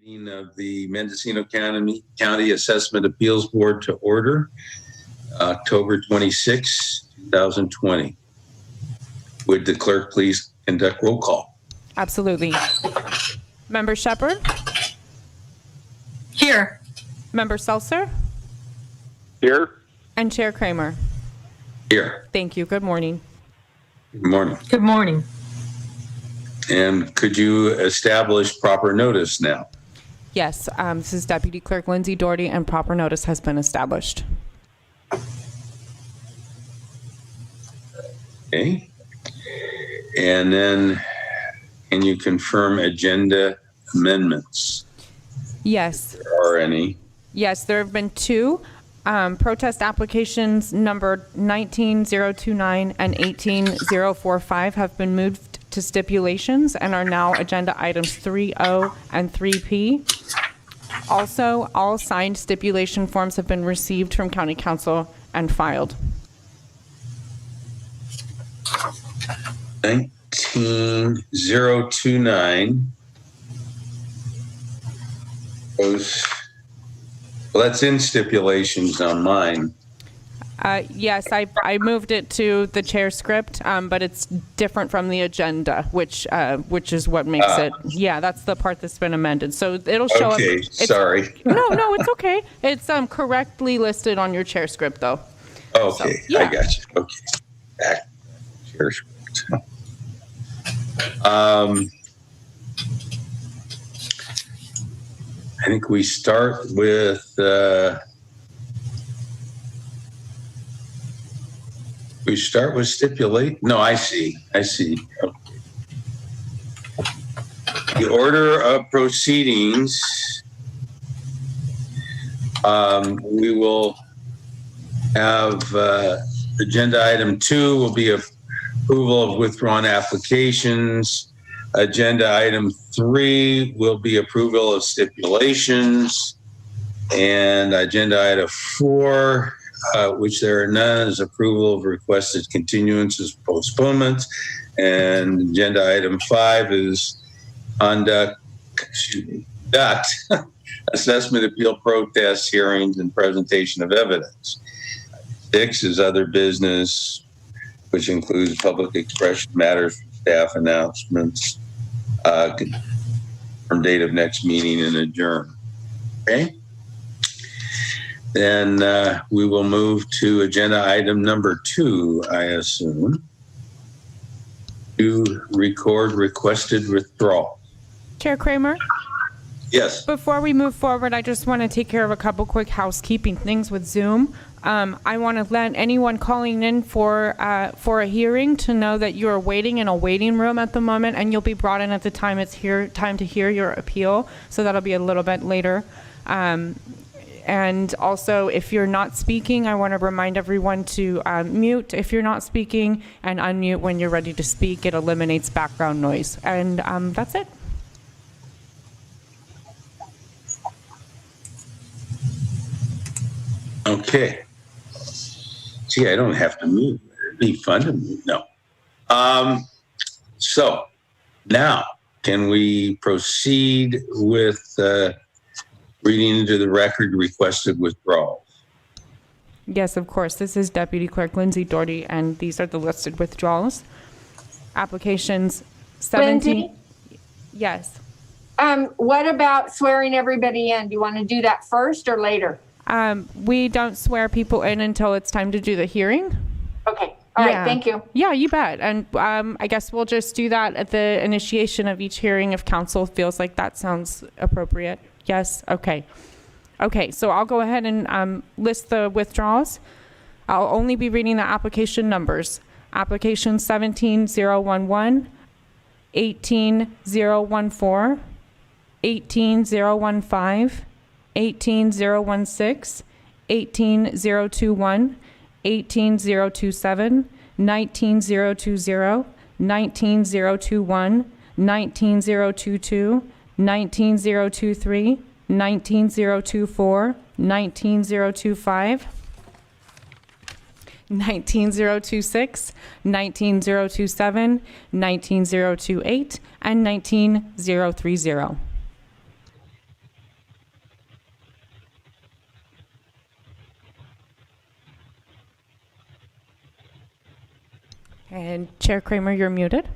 Meeting of the Mendocino County Assessment Appeals Board to order, October 26, 2020. Would the clerk please conduct roll call? Absolutely. Member Shepherd? Here. Member Seltzer? Here. And Chair Kramer? Here. Thank you. Good morning. Good morning. Good morning. And could you establish proper notice now? Yes, this is Deputy Clerk Lindsay Doherty, and proper notice has been established. Okay. And then can you confirm agenda amendments? Yes. If there are any. Yes, there have been two. Protest applications number 19029 and 18045 have been moved to stipulations and are now agenda items 3O and 3P. Also, all signed stipulation forms have been received from County Council and filed. 19029. Well, that's in stipulations on mine. Yes, I moved it to the chair script, but it's different from the agenda, which is what makes it. Yeah, that's the part that's been amended. So it'll show up. Okay, sorry. No, it's okay. It's correctly listed on your chair script, though. Okay, So, yeah. I got you. Okay. Back. Chair script. I think we start with stipulate. No, I see. Okay. The order of proceedings. We will have agenda item 2 will be approval of withdrawn applications. Agenda item 3 will be approval of stipulations. And agenda item 4, which there are none, is approval of requested continuances, postponements. And agenda item 5 is conduct assessment appeal protests, hearings, and presentation of evidence. 6 is other business, which includes public expression matters, staff announcements, from date of next meeting, and adjourn. Okay. Then we will move to agenda item number 2, I assume, to record requested withdrawal. Chair Kramer? Yes. Before we move forward, I just want to take care of a couple quick housekeeping things with Zoom. I want to let anyone calling in for a hearing to know that you are waiting in a waiting room at the moment, and you'll be brought in at the time it's time to hear your appeal. So that'll be a little bit later. And also, if you're not speaking, I want to remind everyone to mute if you're not speaking and unmute when you're ready to speak. It eliminates background noise. And that's it. Okay. See, I don't have to move. It'd be fun to move. No. So now, can we proceed with reading into the record requested withdrawals? Yes, of course. This is Deputy Clerk Lindsay Doherty, and these are the listed withdrawals. Applications 17. Lindsay? Yes. What about swearing everybody in? Do you want to do that first or later? We don't swear people in until it's time to do the hearing. Okay. All right. Thank you. Yeah, you bet. And I guess we'll just do that at the initiation of each hearing if council feels like that sounds appropriate. Yes? Okay. Okay, so I'll go ahead and list the withdrawals. I'll only be reading the application numbers. Application 17011, 18014, 18015, 18016, 18021, 18027, 19020, 19021, 19022, 19023, 19024, 19025, 19026, 19027, 19028, and 19030. And Chair Kramer, you're muted.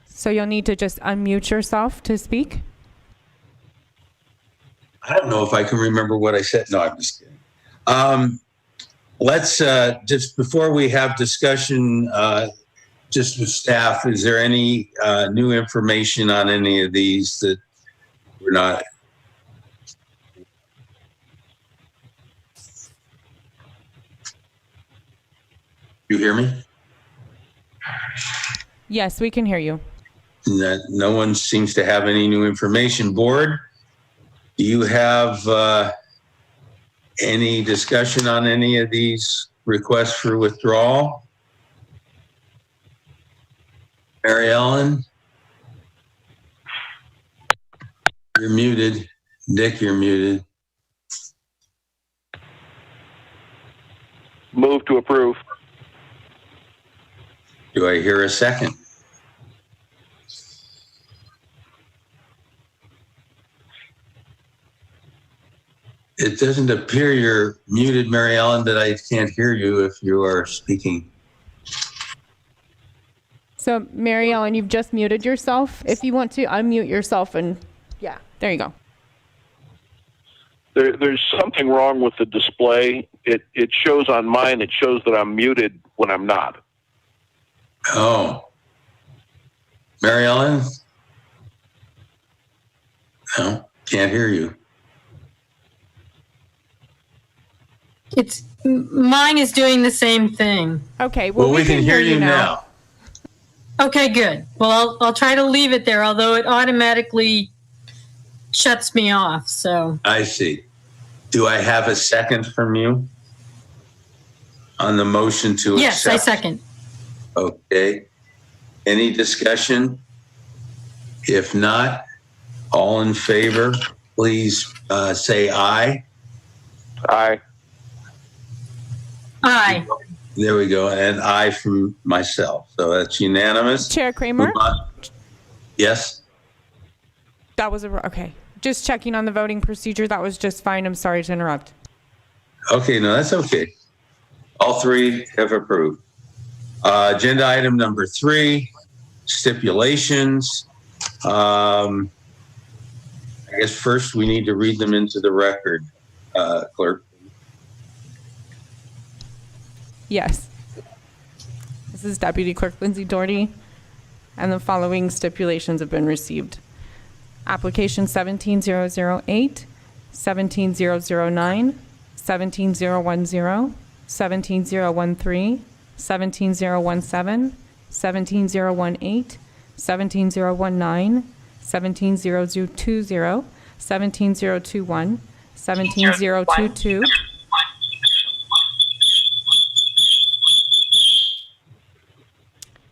So you'll need to just unmute yourself to speak. I don't know if I can remember what I said. No, I'm just kidding. Let's just before we have discussion, just with staff, is there any new information on any of these that we're not? You hear me? Yes, we can hear you. No one seems to have any new information. Board, do you have any discussion on any of these requests for withdrawal? Mary Ellen? You're muted. Dick, you're muted. Move to approve. Do I hear a second? It doesn't appear you're muted, Mary Ellen, that I can't hear you if you are speaking. So Mary Ellen, you've just muted yourself. If you want to unmute yourself and yeah, there you go. There's something wrong with the display. It shows on mine, it shows that I'm muted when I'm not. Oh. Mary Ellen? No, can't hear you. Mine is doing the same thing. Okay, Well, we can hear you now. Okay, good. Well, I'll try to leave it there, although it automatically shuts me off. So I see. Do I have a second from you on the motion to accept? yes, I second. Okay. Any discussion? If not, all in favor, please say aye. Aye. Aye. There we go. And aye from myself. So that's unanimous. Chair Kramer? Yes. That was okay. Just checking on the voting procedure. That was just fine. I'm sorry to interrupt. Okay, no, that's okay. All three have approved. Agenda item number 3, stipulations. I guess first we need to read them into the record, clerk. Yes. This is Deputy Clerk Lindsay Doherty, and the following stipulations have been received. Application 17008, 17009, 17010, 17013, 17017, 17018, 17019, 17020, 17021, 17022,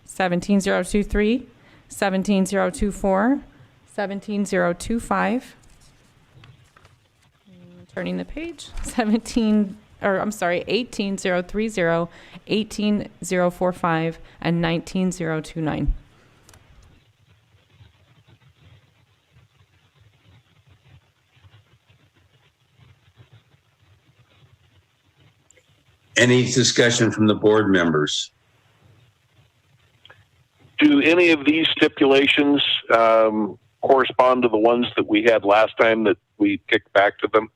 17023, 17024, 17025. Turning the page. 18030, 18045, and 19029. Any discussion from the board members? Do any of these stipulations correspond to the ones that we had last time that we kicked back to them?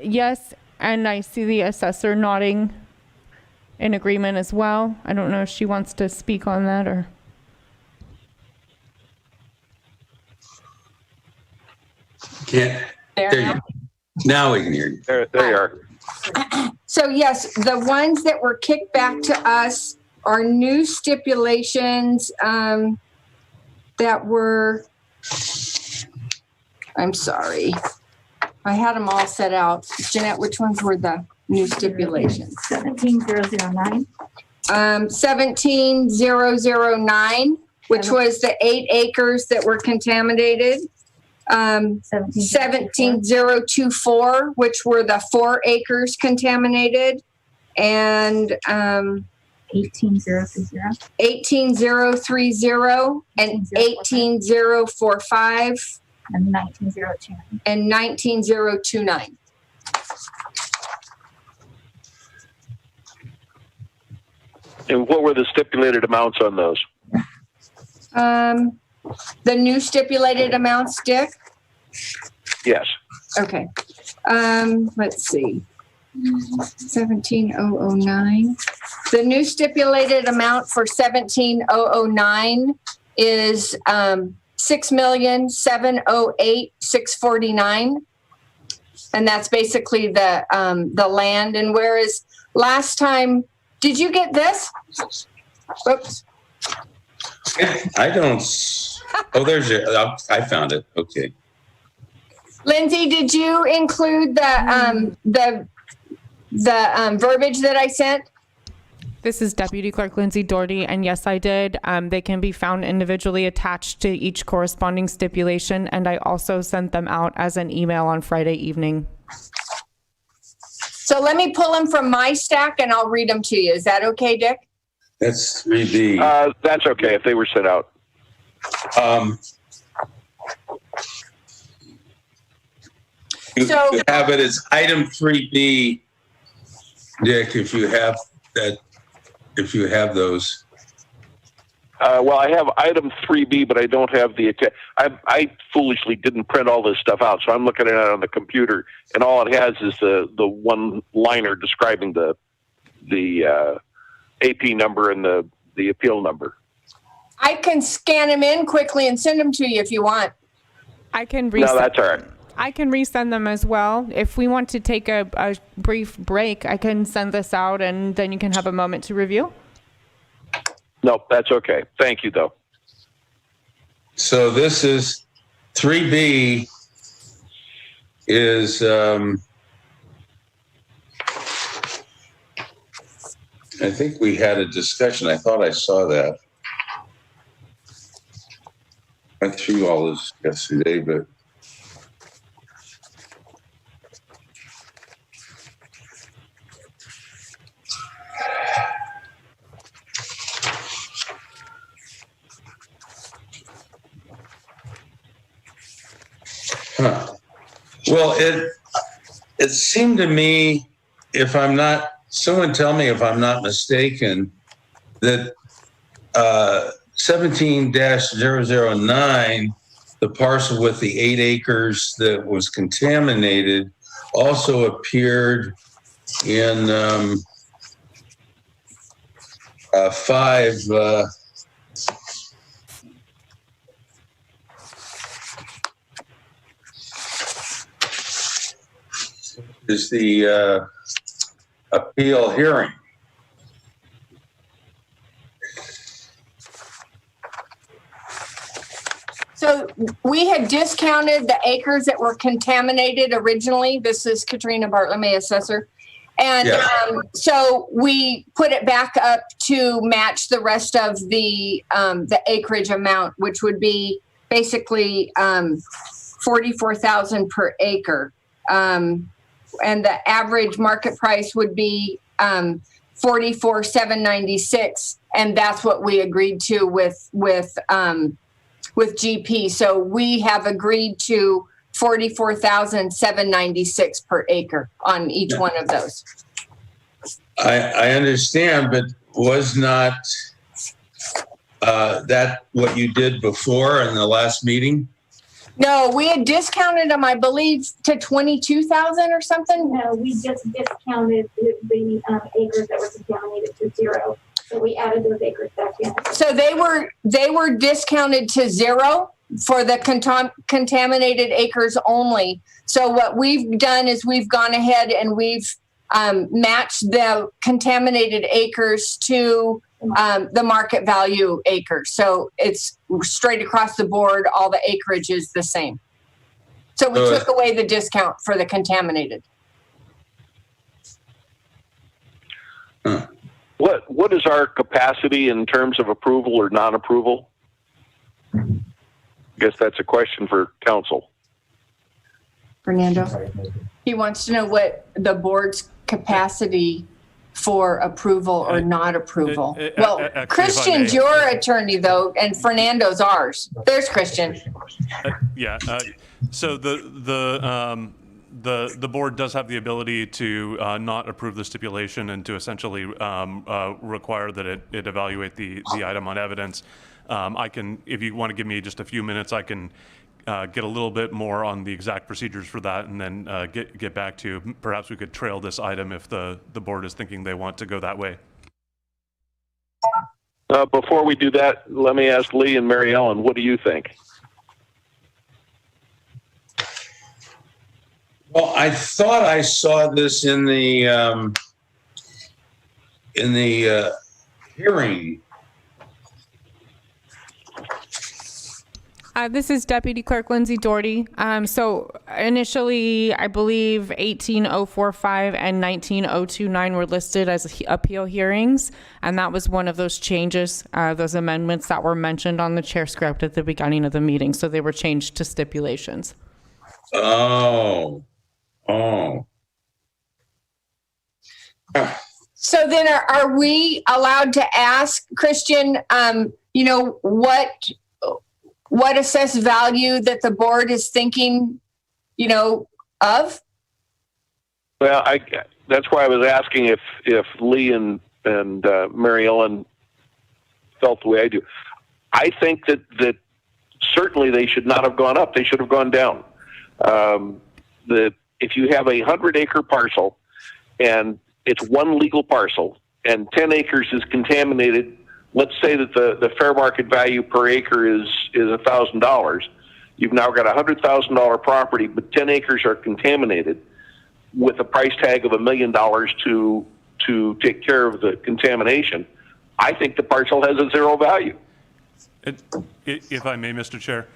Yes, and I see the assessor nodding in agreement as well. I don't know if she wants to speak on that or. Can't. There you go. Now we can hear you. There you are. So yes, the ones that were kicked back to us are new stipulations that were, I'm sorry. I had them all set out. Jeanette, which ones were the new stipulations? 17009. 17009, which was the 8 acres that were contaminated. 17024, which were the 4 acres contaminated. And 18030. 18030 and 18045 And 19029. and 19029. And what were the stipulated amounts on those? The new stipulated amounts, Dick? Yes. Okay. Let's see. 17009. The new stipulated amount for 17009 is 6,708,649. And that's basically the land. And whereas last time, did you get this? Oops. I don't. Oh, there's your. I found it. Okay. Lindsay, did you include the verbiage that I sent? This is Deputy Clerk Lindsay Doherty, and yes, I did. They can be found individually attached to each corresponding stipulation, and I also sent them out as an email on Friday evening. So let me pull them from my stack and I'll read them to you. Is that okay, Dick? That's 3B. That's okay if they were sent out. You So- have it as item 3B, Dick, if you have that, if you have those. Well, I have item 3B, but I don't have the. I foolishly didn't print all this stuff out, so I'm looking at it on the computer, and all it has is the one liner describing the AP number and the appeal number. I can scan them in quickly and send them to you if you want. I can No, that's all right. I can resend them as well. If we want to take a brief break, I can send this out and then you can have a moment to review. Nope, that's okay. Thank you, though. So this is 3B is, I think we had a discussion. I thought I saw that. Went through all this yesterday, but well, it seemed to me, if I'm not, someone tell me if I'm not mistaken, that 17-009, the parcel with the 8 acres that was contaminated, also appeared in 5. Is the appeal hearing. So we had discounted the acres that were contaminated originally. This is Katrina Bartlemy, assessor. And Yeah. So we put it back up to match the rest of the acreage amount, which would be basically 44,000 per acre. And the average market price would be 44,796, and that's what we agreed to with GP. So we have agreed to 44,796 per acre on each one of those. I understand, but was not that what you did before in the last meeting? No, we had discounted them, I believe, to 22,000 or something. No, we just discounted the acres that were contaminated to 0. So we added those acres back in. So they were discounted to 0 for the contaminated acres only. So what we've done is we've gone ahead and we've matched the contaminated acres to the market value acres. So it's straight across the board. All the acreage is the same. So we took away the discount for the contaminated. What is our capacity in terms of approval or non-approval? I guess that's a question for council. Fernando, he wants to know what the board's capacity for approval or not approval. Well, actually, if I Christian's may. your attorney though, and Fernando's ours. There's Christian. Yeah. So the board does have the ability to not approve the stipulation and to essentially require that it evaluate the item on evidence. I can, if you want to give me just a few minutes, I can get a little bit more on the exact procedures for that, and then get back to you. Perhaps we could trail this item if the board is thinking they want to go that way. Before we do that, let me ask Lee and Mary Ellen, what do you think? Well, I thought I saw this in the hearing. This is Deputy Clerk Lindsay Doherty. So initially, I believe 18045 and 19029 were listed as appeal hearings, and that was one of those changes, those amendments that were mentioned on the chair script at the beginning of the meeting. So they were changed to stipulations. Oh. So then are we allowed to ask Christian, what assessed value that the board is thinking, of? Well, that's why I was asking if Lee and Mary Ellen felt the way I do. I think that certainly they should not have gone up. They should have gone down. If you have a 100-acre parcel and it's one legal parcel and 10 acres is contaminated, let's say that the fair market value per acre is $1,000. You've now got a $100,000 property, but 10 acres are contaminated with a price tag of $1 million to take care of the contamination. I think the parcel has a zero value. If I may, Mr. Chair.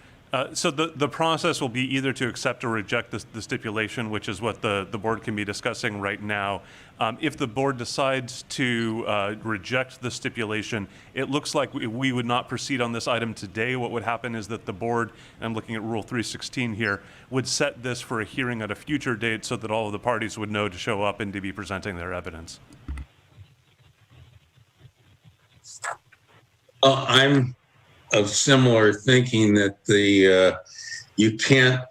So the process will be either to accept or reject the stipulation, which is what the board can be discussing right now. If the board decides to reject the stipulation, it looks like we would not proceed on this item today. What would happen is that the board, and I'm looking at Rule 316 here, would set this for a hearing at a future date so that all of the parties would know to show up and to be presenting their evidence. I'm of similar thinking that you can't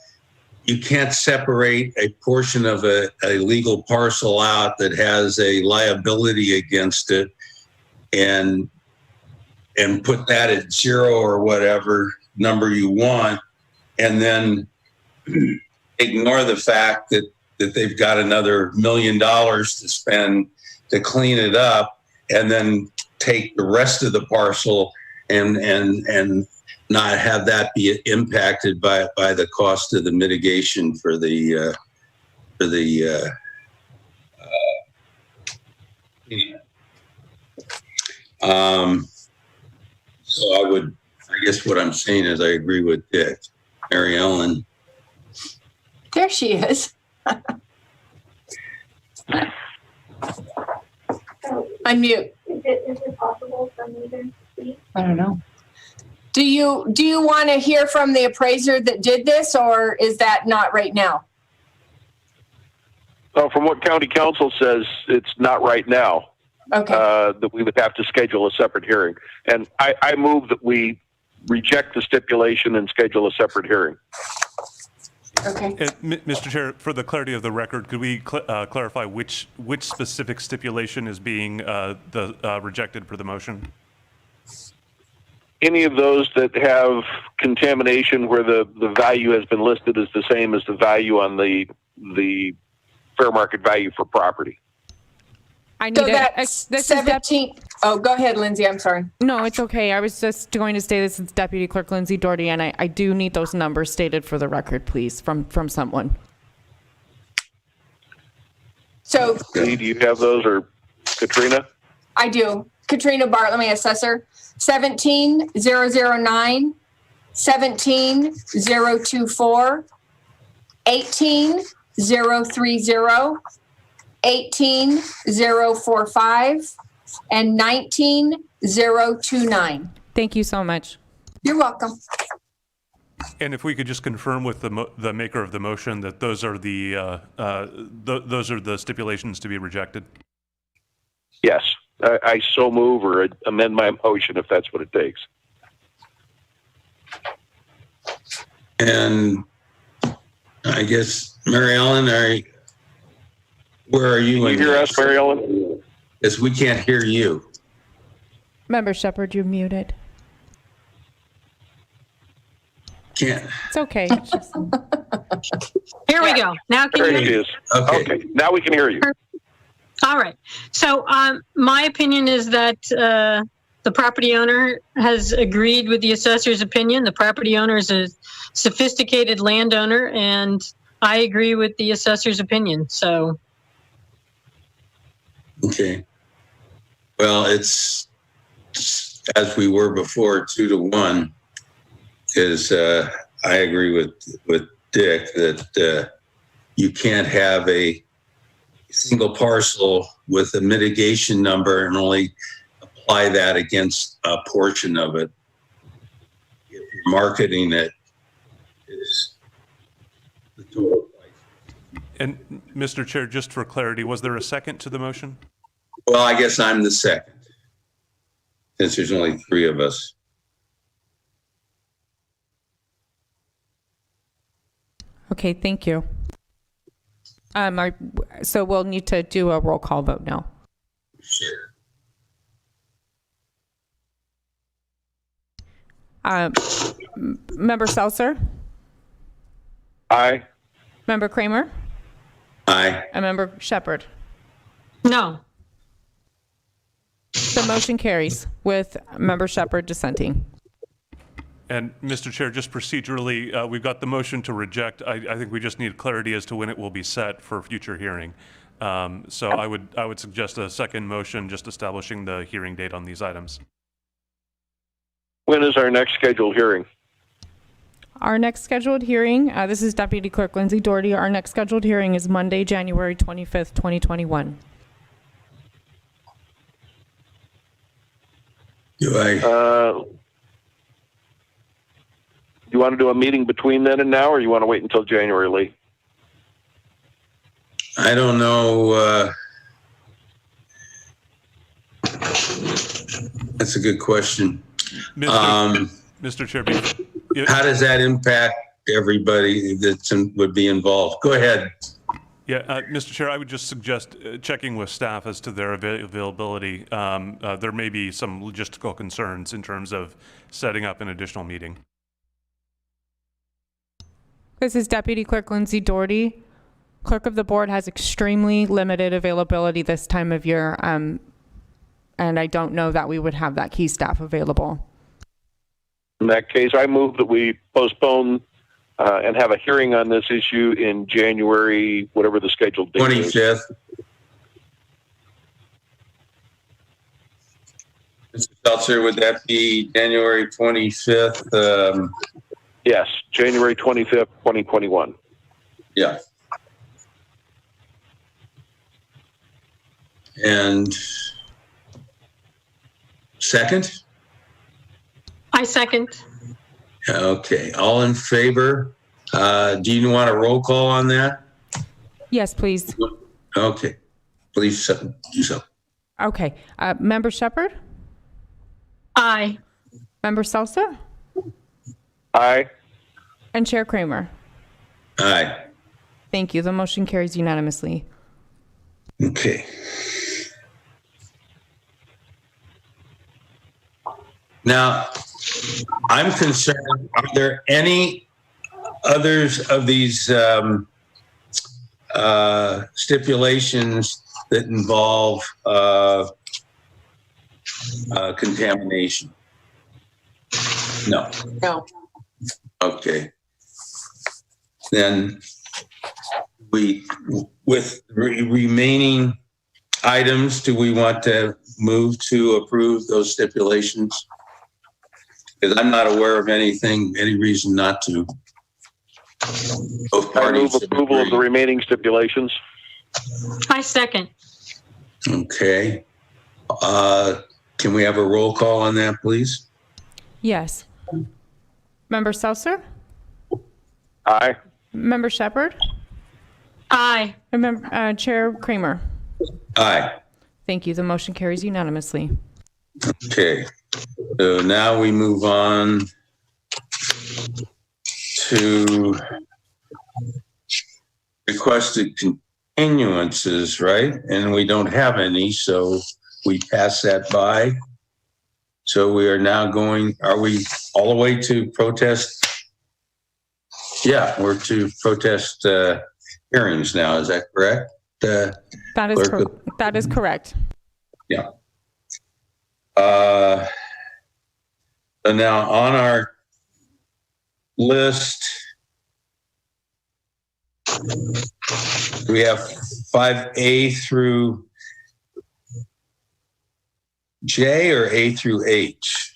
separate a portion of a legal parcel out that has a liability against it and put that at zero or whatever number you want, and then ignore the fact that they've got another $1 million to spend to clean it up, and then take the rest of the parcel and not have that be impacted by the cost of the mitigation for the so I guess what I'm saying is I agree with Dick. Mary Ellen. There she is. Unmute. Is it possible for me to speak? I don't know. Do you want to hear from the appraiser that did this, or is that not right now? Well, from what county council says, it's not right now. Okay. That we would have to schedule a separate hearing. And I move that we reject the stipulation and schedule a separate hearing. Okay. Mr. Chair, for the clarity of the record, could we clarify which specific stipulation is being rejected for the motion? Any of those that have contamination where the value has been listed as the same as the value on the fair market value for property. I need So it. that's This is 17. Oh, go ahead, Lindsay. I'm sorry. No, it's okay. I was just going to say this is Deputy Clerk Lindsay Doherty, and I do need those numbers stated for the record, please, from someone. So Lee, do you have those, or Katrina? I do. Katrina Bartlemy, assessor. 17009, 17024, 18030, 18045, and 19029. Thank you so much. You're welcome. And if we could just confirm with the maker of the motion that those are the stipulations to be rejected. Yes, I so move or amend my motion if that's what it takes. And I guess, Mary Ellen, where are you? Can you hear us, Mary Ellen? Because we can't hear you. Member Shepherd, you're muted. Can't. It's okay. Here we go. Now can There you? it is. Okay. Okay, now we can hear you. All right. So my opinion is that the property owner has agreed with the assessor's opinion. The property owner is a sophisticated landowner, and I agree with the assessor's opinion. So. Okay. Well, it's as we were before, 2-1, because I agree with Dick that you can't have a single parcel with a mitigation number and only apply that against a portion of it. If you're marketing it, is the total price. And Mr. Chair, just for clarity, was there a second to the motion? Well, I guess I'm the second, since there's only 3 of us. Okay, thank you. So we'll need to do a roll call vote now. Sure. Member Seltzer, Aye. Member Kramer, Aye. and Member Shepherd. No. The motion carries with Member Shepherd dissenting. And Mr. Chair, just procedurally, we've got the motion to reject. I think we just need clarity as to when it will be set for future hearing. So I would suggest a second motion just establishing the hearing date on these items. When is our next scheduled hearing? Our next scheduled hearing, this is Deputy Clerk Lindsay Doherty. Our next scheduled hearing is Monday, January 25th, 2021. Do I? You want to do a meeting between then and now, or you want to wait until January, Lee? I don't know. That's a good question. Mr. Chair, How does that impact everybody that would be involved? Go ahead. yeah, Mr. Chair, I would just suggest checking with staff as to their availability. There may be some logistical concerns in terms of setting up an additional meeting. This is Deputy Clerk Lindsay Doherty. Clerk of the Board has extremely limited availability this time of year, and I don't know that we would have that key staff available. In that case, I move that we postpone and have a hearing on this issue in January, whatever the scheduled date is. 25th. Mr. Seltzer, would that be January 25th? Yes, January 25th, 2021. Yeah. And second? I second. Okay, all in favor? Do you want a roll call on that? Yes, please. Okay, please do so. Okay. Member Shepherd? Aye. Member Seltzer? Aye. And Chair Kramer? Aye. Thank you. The motion carries unanimously. Okay. Now, I'm concerned, are there any others of these stipulations that involve contamination? No. No. Okay. Then with remaining items, do we want to move to approve those stipulations? Because I'm not aware of any reason not to. Both I move parties have approval of the agreed. remaining stipulations. I second. Okay. Can we have a roll call on that, please? Yes. Member Seltzer? Aye. Member Shepherd? Aye. And Chair Kramer? Aye. Thank you. The motion carries unanimously. Okay, so now we move on to requested continuances, right? And we don't have any, so we pass that by. So we are now are we all the way to protest? Yeah, we're to protest hearings now, is that correct? That is correct. Yeah. So now on our list, we have 5A through J or A through H?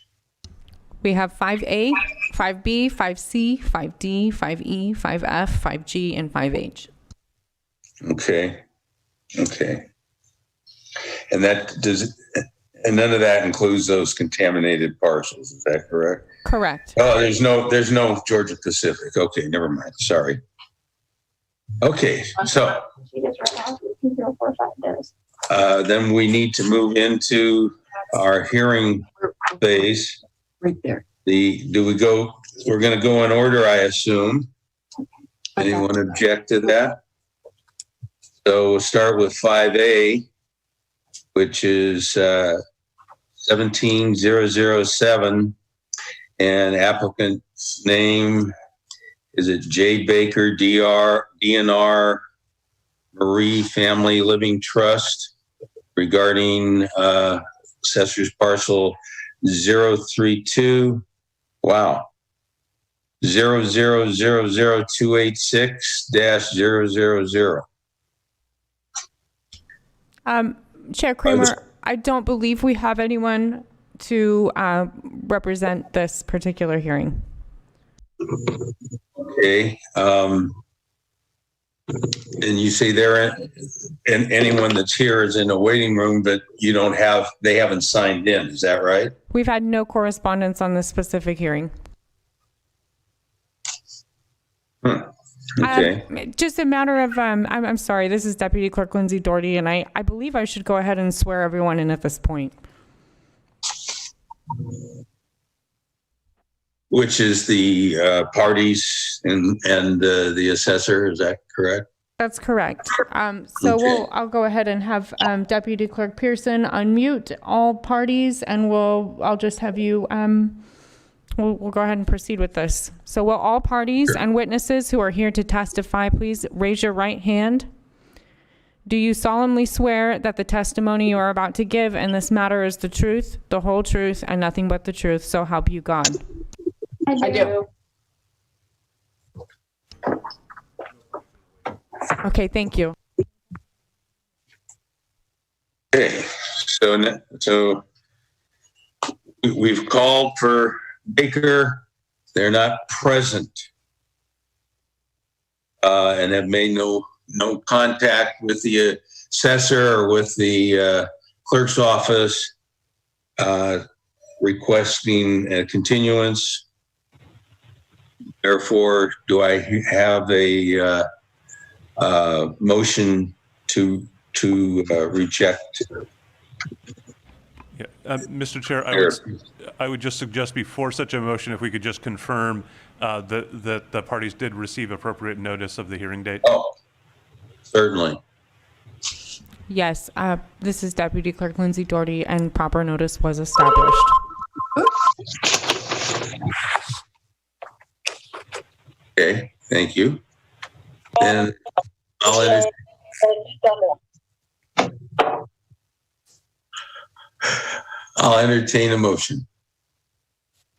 We have 5A, 5B, 5C, 5D, 5E, 5F, 5G, and 5H. Okay. And none of that includes those contaminated parcels, is that correct? Correct. Oh, there's no Georgia Pacific. Okay, never mind. Sorry. Okay, so She does right now. 2045 does. then we need to move into our hearing phase. Right there. We're going to go in order, I assume. Anyone object to that? So we'll start with 5A, which is 17007, and applicant's name, is it J. Baker, DNR, Marie Family Living Trust, regarding assessor's parcel 032, wow, 0000286-000. Chair Kramer, I don't believe we have anyone to represent this particular hearing. Okay. And you say and anyone that's here is in a waiting room, but they haven't signed in. Is that right? We've had no correspondence on this specific hearing. Okay. Just a matter of, I'm sorry, this is Deputy Clerk Lindsay Doherty, and I believe I should go ahead and swear everyone in at this point. Which is the parties and the assessor, is that correct? That's correct. Okay. I'll go ahead and have Deputy Clerk Pearson unmute all parties, and I'll just have you, we'll go ahead and proceed with this. So will all parties and witnesses who are here to testify please raise your right hand? Do you solemnly swear that the testimony you are about to give in this matter is the truth, the whole truth, and nothing but the truth, so help you God? I do. Okay, thank you. Okay, so we've called for Baker. They're not present, and have made no contact with the assessor or with the clerk's office requesting a continuance. Therefore, do I have a motion to reject? Yeah. Mr. Chair, I would just suggest before such a motion, if we could just confirm that the parties did receive appropriate notice of the hearing date. Oh, certainly. Yes, this is Deputy Clerk Lindsay Doherty, and proper notice was established. Okay, thank you. And I'll entertain a motion.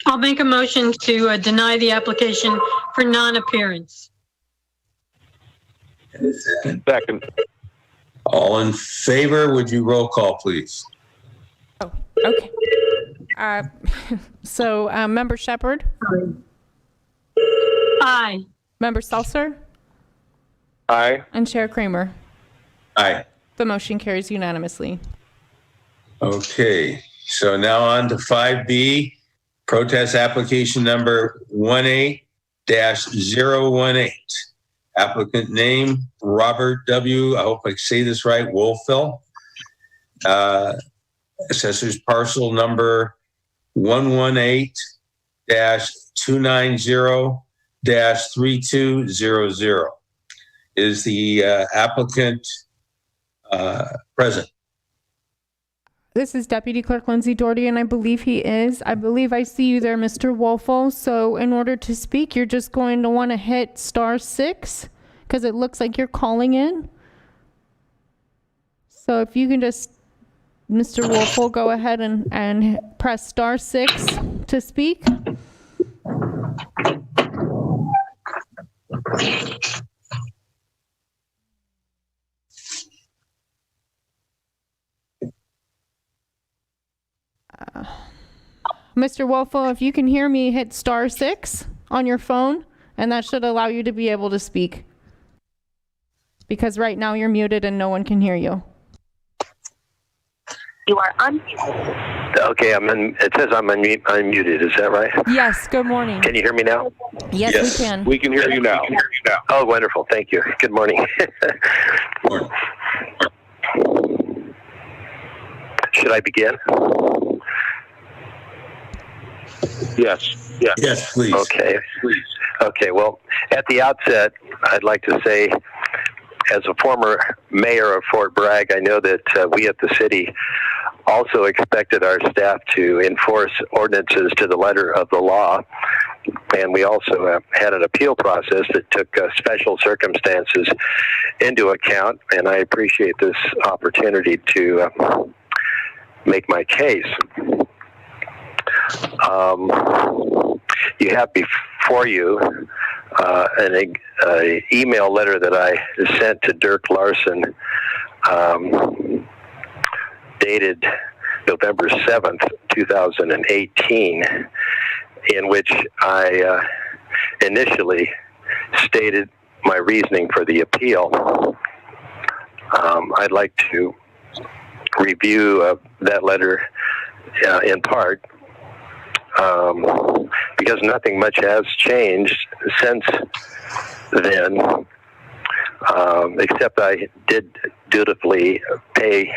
I'll make a motion to deny the application for non-appearance. Second. All in favor, would you roll call, please? Oh, okay. So, Member Shepherd? Aye. Member Seltzer? Aye. And Chair Kramer? Aye. The motion carries unanimously. Okay, so now on to 5B, protest application number 1A-018. Applicant name, Robert W., I hope I say this right, Wolfell. assessor's parcel number 118-290-3200. Is the applicant present? This is Deputy Clerk Lindsay Doherty, and I believe he is. I believe I see you there, Mr. Wolfel. So in order to speak, you're just going to want to hit *6 because it looks like you're calling in. So if you can just, Mr. Wolfel, go ahead and press *6 to speak. Mr. Wolfel, if you can hear me, hit *6 on your phone, and that should allow you to be able to speak. Because right now you're muted and no one can hear you. You are unmuted. Okay, it says I'm unmuted. Is that right? Yes, good morning. Can you hear me now? Yes, Yes. we can. We can hear you now. Oh, wonderful. Thank you. Good morning. Morning. Should I begin? Yes. Yes, please. Okay. Please. Okay, well, at the outset, I'd like to say, as a former mayor of Fort Bragg, I know that we at the city also expected our staff to enforce ordinances to the letter of the law. And we also had an appeal process that took special circumstances into account. And I appreciate this opportunity to make my case. You have before you an email letter that I sent to Dirk Larson, dated November 7th, 2018, in which I initially stated my reasoning for the appeal. I'd like to review that letter in part, because nothing much has changed since then, except I did dutifully pay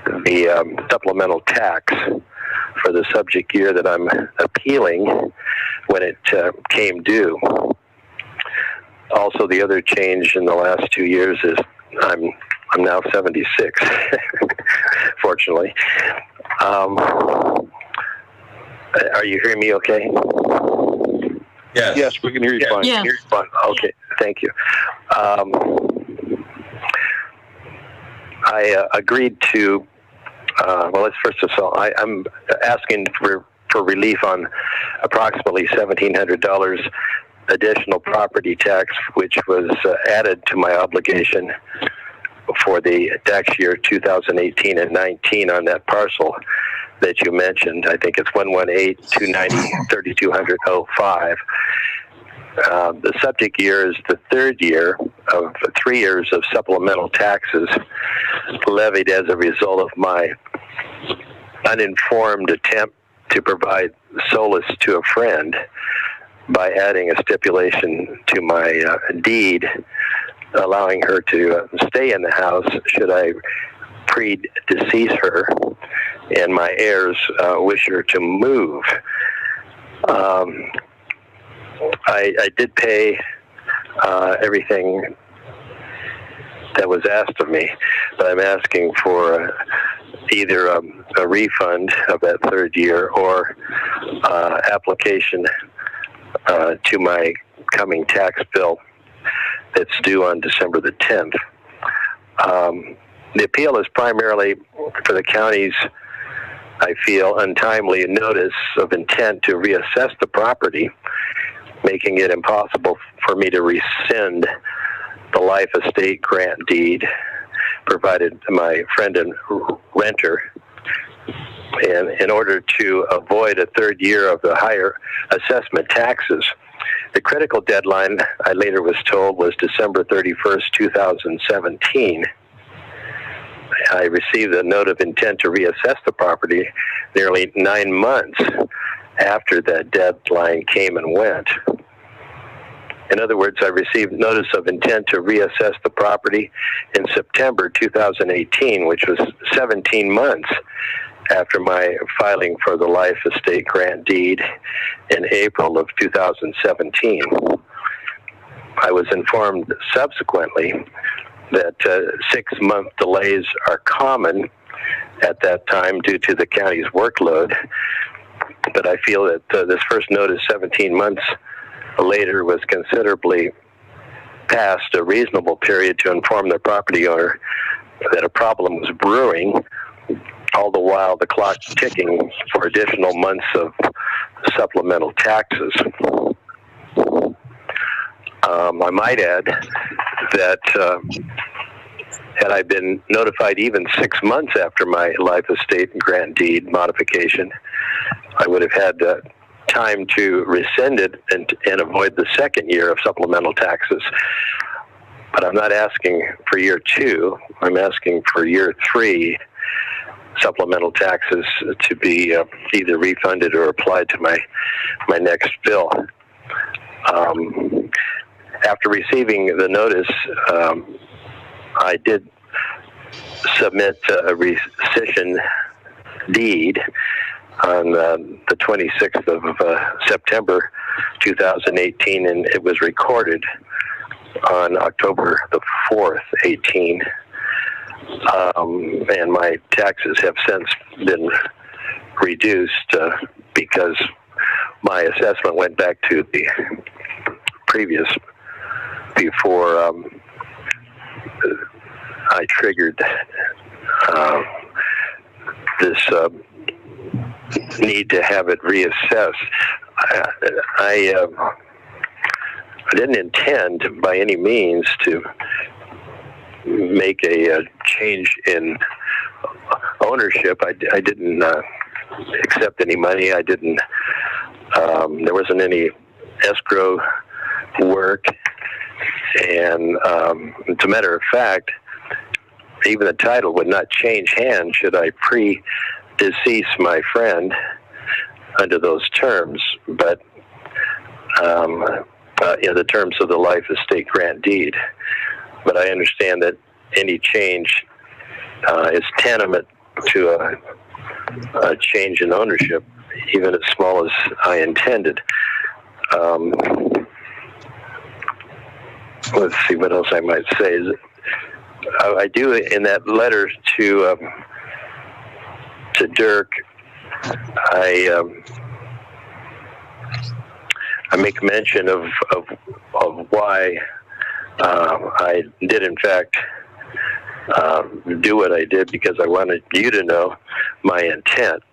the supplemental tax for the subject year that I'm appealing when it came due. Also, the other change in the last 2 years is I'm now 76, fortunately. Are you hearing me okay? Yes. Yes, we can hear you fine. Yeah. Okay, thank you. I agreed to, well, let's first of all, I'm asking for relief on approximately $1,700 additional property tax, which was added to my obligation for the tax year 2018 and 19 on that parcel that you mentioned. I think it's 118-290-3200-05. The subject year is the third year of 3 years of supplemental taxes levied as a result of my uninformed attempt to provide solace to a friend by adding a stipulation to my deed, allowing her to stay in the house should I predecease her and my heirs wish her to move. I did pay everything that was asked of me, but I'm asking for either a refund of that third year or application to my coming tax bill that's due on December the 10th. The appeal is primarily for the county's, I feel, untimely notice of intent to reassess the property, making it impossible for me to rescind the life estate grant deed provided to my friend and renter. And in order to avoid a third year of the higher assessment taxes, the critical deadline, I later was told, was December 31st, 2017. I received a note of intent to reassess the property nearly 9 months after that deadline came and went. In other words, I received notice of intent to reassess the property in September 2018, which was 17 months after my filing for the life estate grant deed in April of 2017. I was informed subsequently that 6-month delays are common at that time due to the county's workload, but I feel that this first notice 17 months later was considerably past a reasonable period to inform the property owner that a problem was brewing, all the while the clock ticking for additional months of supplemental taxes. I might add that had I been notified even 6 months after my life estate and grant deed modification, I would have had time to rescind it and avoid the second year of supplemental taxes. But I'm not asking for year 2. I'm asking for year 3 supplemental taxes to be either refunded or applied to my next bill. After receiving the notice, I did submit a rescission deed on the 26th of September 2018, and it was recorded on October the 4th, 18. And my taxes have since been reduced because my assessment went back to the previous, before I triggered this need to have it reassessed. I didn't intend by any means to make a change in ownership. I didn't accept any money. I didn't. There wasn't any escrow work, and as a matter of fact, even the title would not change hands should I pre-decease my friend under those terms. But in the terms of the life estate grant deed. But I understand that any change is tantamount to a change in ownership, even as small as I intended. Let's see what else I might say. I do in that letter to Dirk. I make mention of why I did in fact do what I did, because I wanted you to know my intent.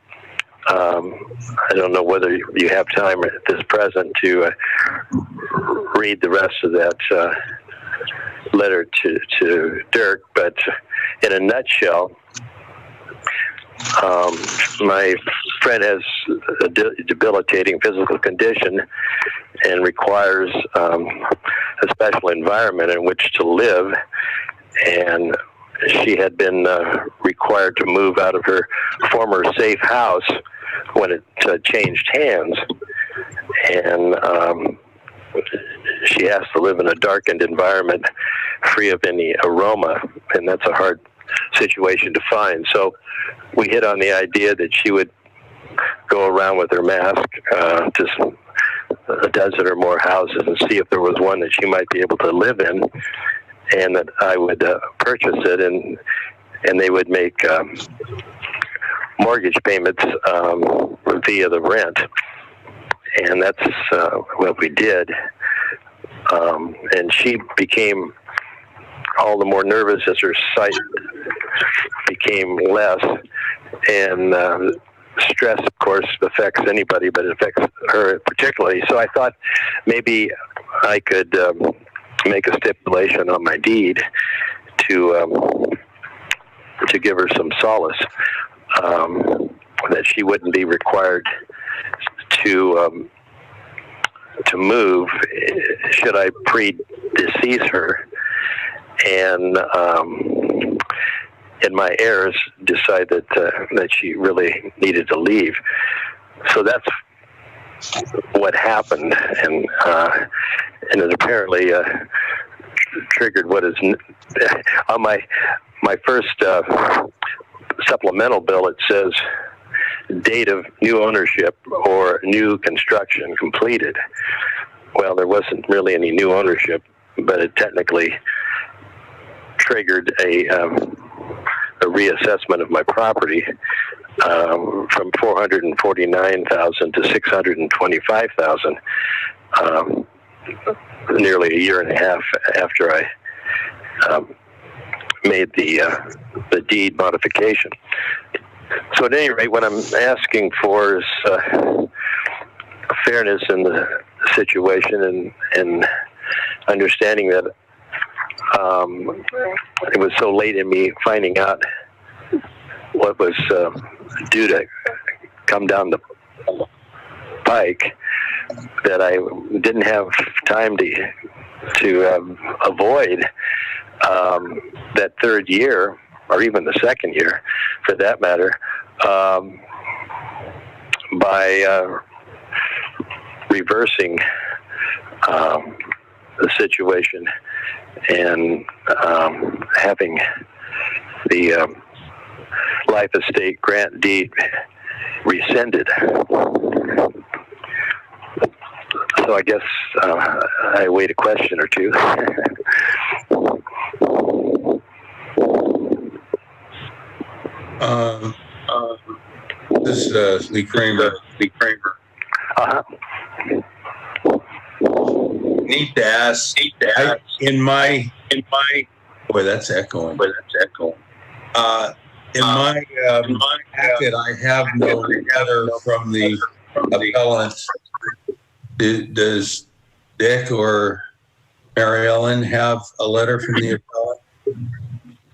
I don't know whether you have time at this present to read the rest of that letter to Dirk, but in a nutshell, my friend has a debilitating physical condition and requires a special environment in which to live, and she had been required to move out of her former safe house when it changed hands, and she has to live in a darkened environment free of any aroma, and that's a hard situation to find. So we hit on the idea that she would go around with her mask to a dozen or more houses and see if there was one that she might be able to live in, and that I would purchase it, and they would make mortgage payments via the rent. And that's what we did. And she became all the more nervous as her sight became less. And stress, of course, affects anybody, but it affects her particularly. So I thought maybe I could make a stipulation on my deed to give her some solace, that she wouldn't be required to move should I pre-decease her, and in my heirs decide that she really needed to leave. So that's what happened, and it apparently triggered what is on my first supplemental bill. It says date of new ownership or new construction completed. Well, there wasn't really any new ownership, but it technically triggered a reassessment of my property from $449,000 to $625,000, nearly a year and a half after I made the deed modification. So at any rate, what I'm asking for is fairness in the situation, and understanding that it was so late in me finding out what was due to come down the pike that I didn't have time to avoid that third year, or even the second year, for that matter, by reversing the situation and having the life estate grant deed rescinded. So I guess I wait a question or two. This is Lee Kramer. Uh-huh. Need to ask. In my. Boy, that's echoing. In my packet, I have no letter from the appellant. Does Dick or Mary Ellen have a letter from the appellant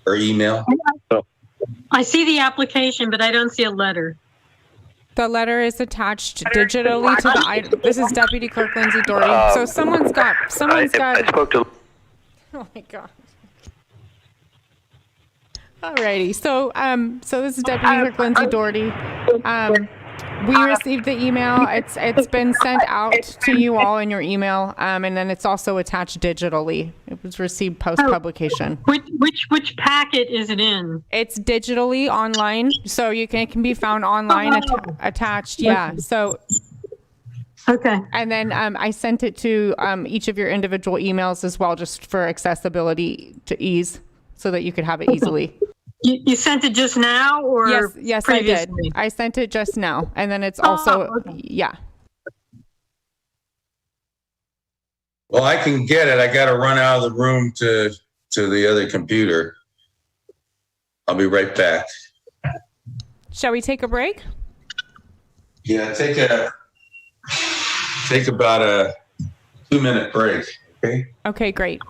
or email? I see the application, but I don't see a letter. The letter is attached digitally to the item. This is Deputy Clerk Lindsay Doherty. So someone's got. I spoke to. Oh my God. Alrighty. So this is Deputy Clerk Lindsay Doherty. We received the email. It's been sent out to you all in your email, and then it's also attached digitally. It was received post publication. Which packet is it in? It's digitally online, so it can be found online attached. Yeah. So. Okay. And then I sent it to each of your individual emails as well, just for accessibility to ease, so that you could have it easily. You sent it just now, or yes, previously? I did. I sent it just now, and then it's also okay. yeah. Well, I can get it. I got to run out of the room to the other computer. I'll be right back. Shall we take a break? Yeah, take about a 2-minute break. Okay. Okay, great.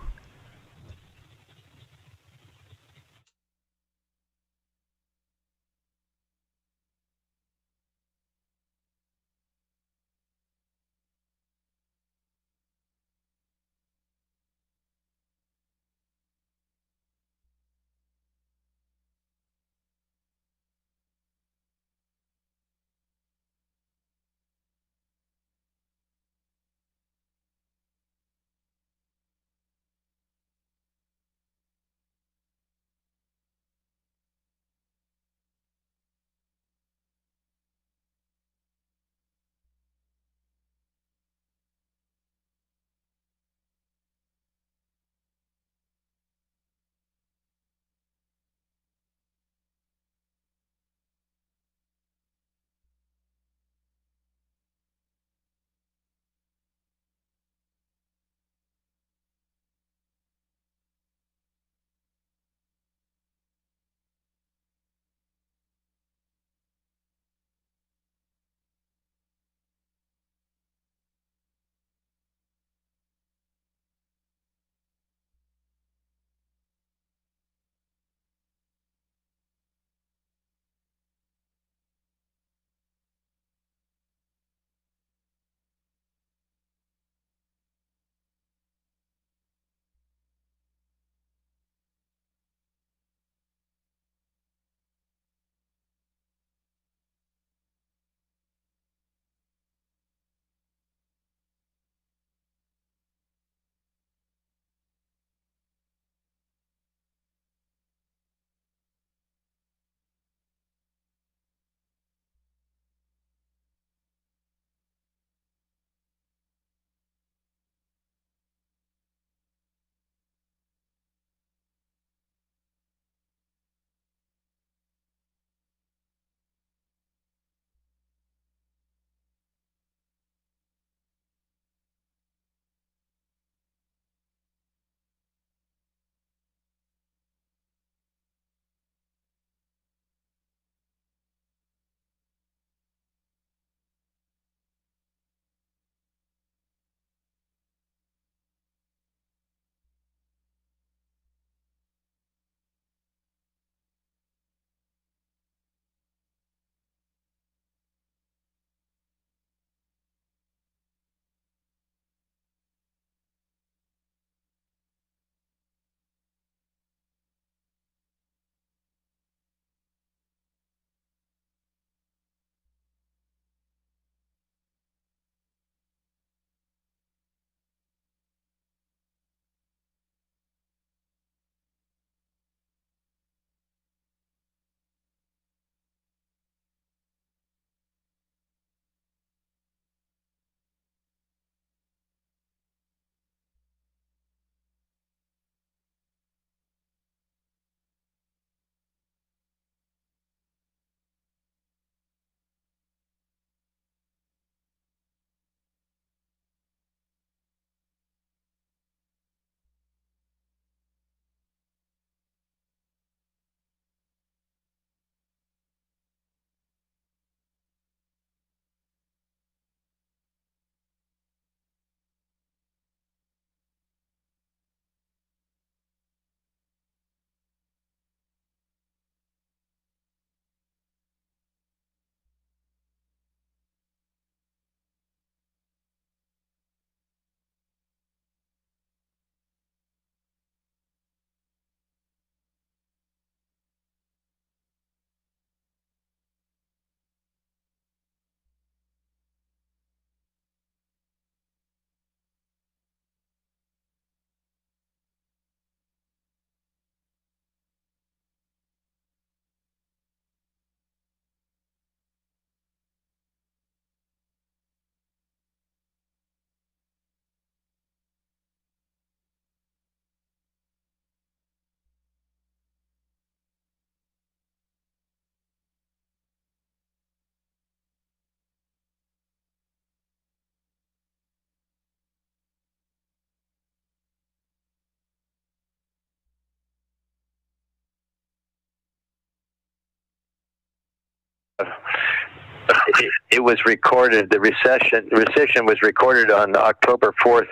it was recorded. The rescission was recorded on October 4th,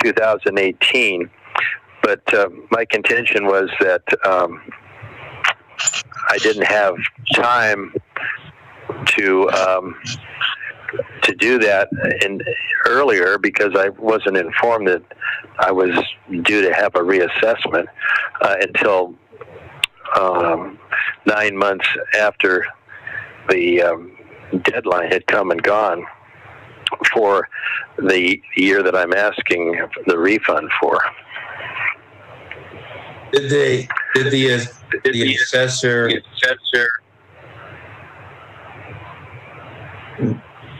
2018. But my contention was that I didn't have time to do that earlier because I wasn't informed that I was due to have a reassessment until 9 months after the deadline had come and gone for the year that I'm asking the refund for. Did the assessor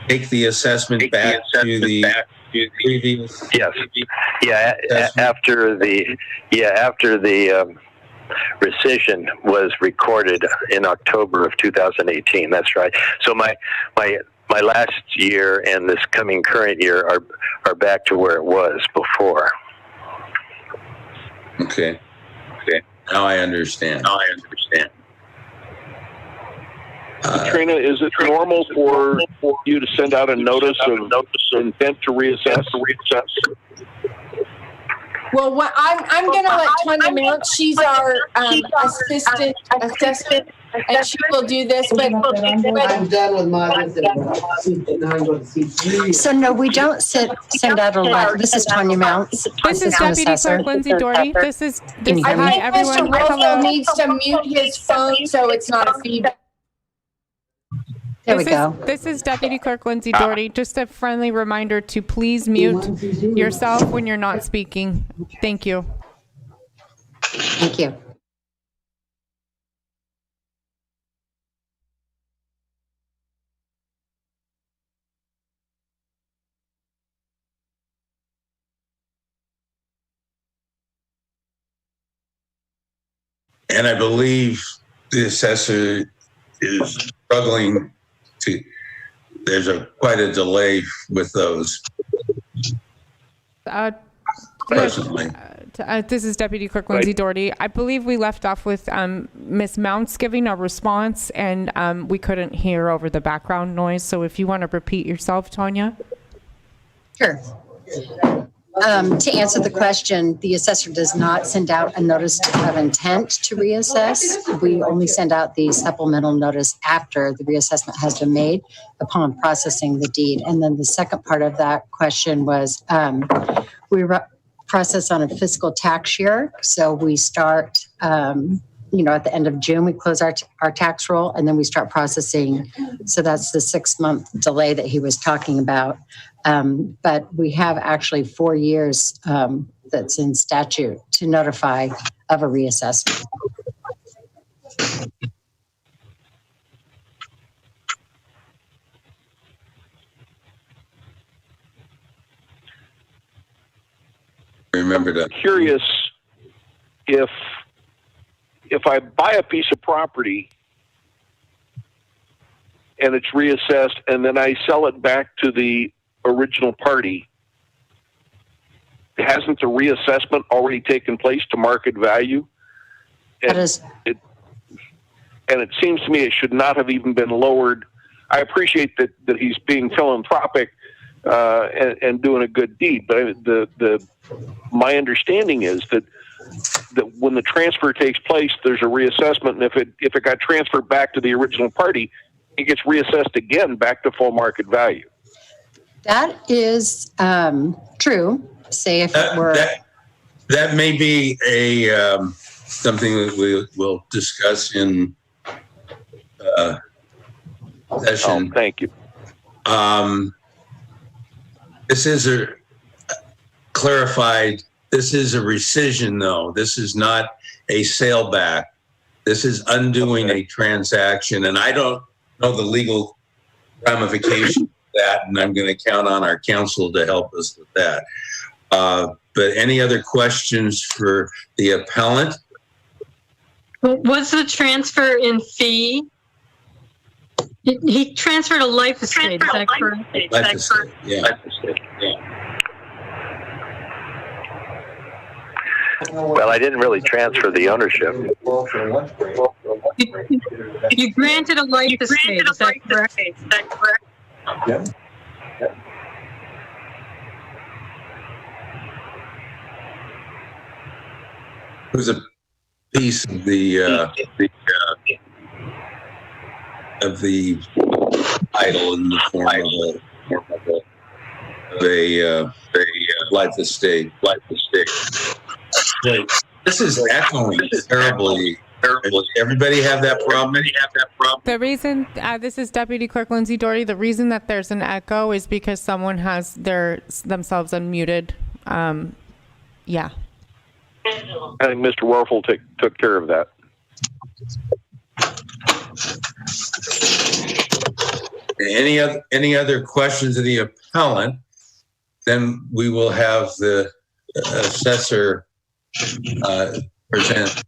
make the assessment back to the previous? Yes. Yeah. After the rescission was recorded in October of 2018. That's right. So my last year and this coming current year are back to where it was before. Okay. Now I understand. Trina, is it normal for you to send out a notice of intent to reassess? Well, what I'm going to let Tanya Mount. She's our assistant assessment, and she will do this. But I'm done with mine. So no, we don't send out a letter. This is Tanya Mount. This is Deputy Clerk Lindsay Doherty. This is I hi think everyone. Mr. Hello. Rosso needs to mute his phone so it's not a feedback. There we go. This is Deputy Clerk Lindsay Doherty. Just a friendly reminder to please mute yourself when you're not speaking. Thank you. Thank you. And I believe the assessor is struggling to, there's quite a delay with those presently. This is Deputy Clerk Lindsay Doherty. I believe we left off with Ms. Mounts giving a response, and we couldn't hear over the background noise. So if you want to repeat yourself, Tanya. Sure. To answer the question, the assessor does not send out a notice of intent to reassess. We only send out the supplemental notice after the reassessment has been made upon processing the deed. And then the second part of that question was we process on a fiscal tax year. So we start, at the end of June, we close our tax roll, and then we start processing. So that's the 6-month delay that he was talking about. But we have actually 4 years that's in statute to notify of a reassessment. Remember that. I'm curious if I buy a piece of property and it's reassessed and then I sell it back to the original party, hasn't the reassessment already taken place to market value? And it seems to me it should not have even been lowered. I appreciate that he's being philanthropic and doing a good deed, but my understanding is that when the transfer takes place, there's a reassessment, and if it got transferred back to the original party, it gets reassessed again back to full market value. That is true. Say if it were that may be a something that we will discuss in session. Oh, thank you. This is clarified. This is a rescission, though. This is not a sale back. This is undoing a transaction, and I don't know the legal ramifications of that, and I'm going to count on our counsel to help us with that. But any other questions for the appellant? Was the transfer in fee? He transferred a life estate, is that correct? Life estate, yeah. Well, I didn't really transfer the ownership. You granted a life estate, is that correct? Yep. It was a piece of the title in the form of a life estate. Wait, this is echoing terribly. Everybody have that problem? The reason, this is Deputy Clerk Lindsay Doherty, the reason that there's an echo is because someone has themselves unmuted. Yeah. I think Mr. Warfel took care of that. Any other questions of the appellant? Then we will have the assessor present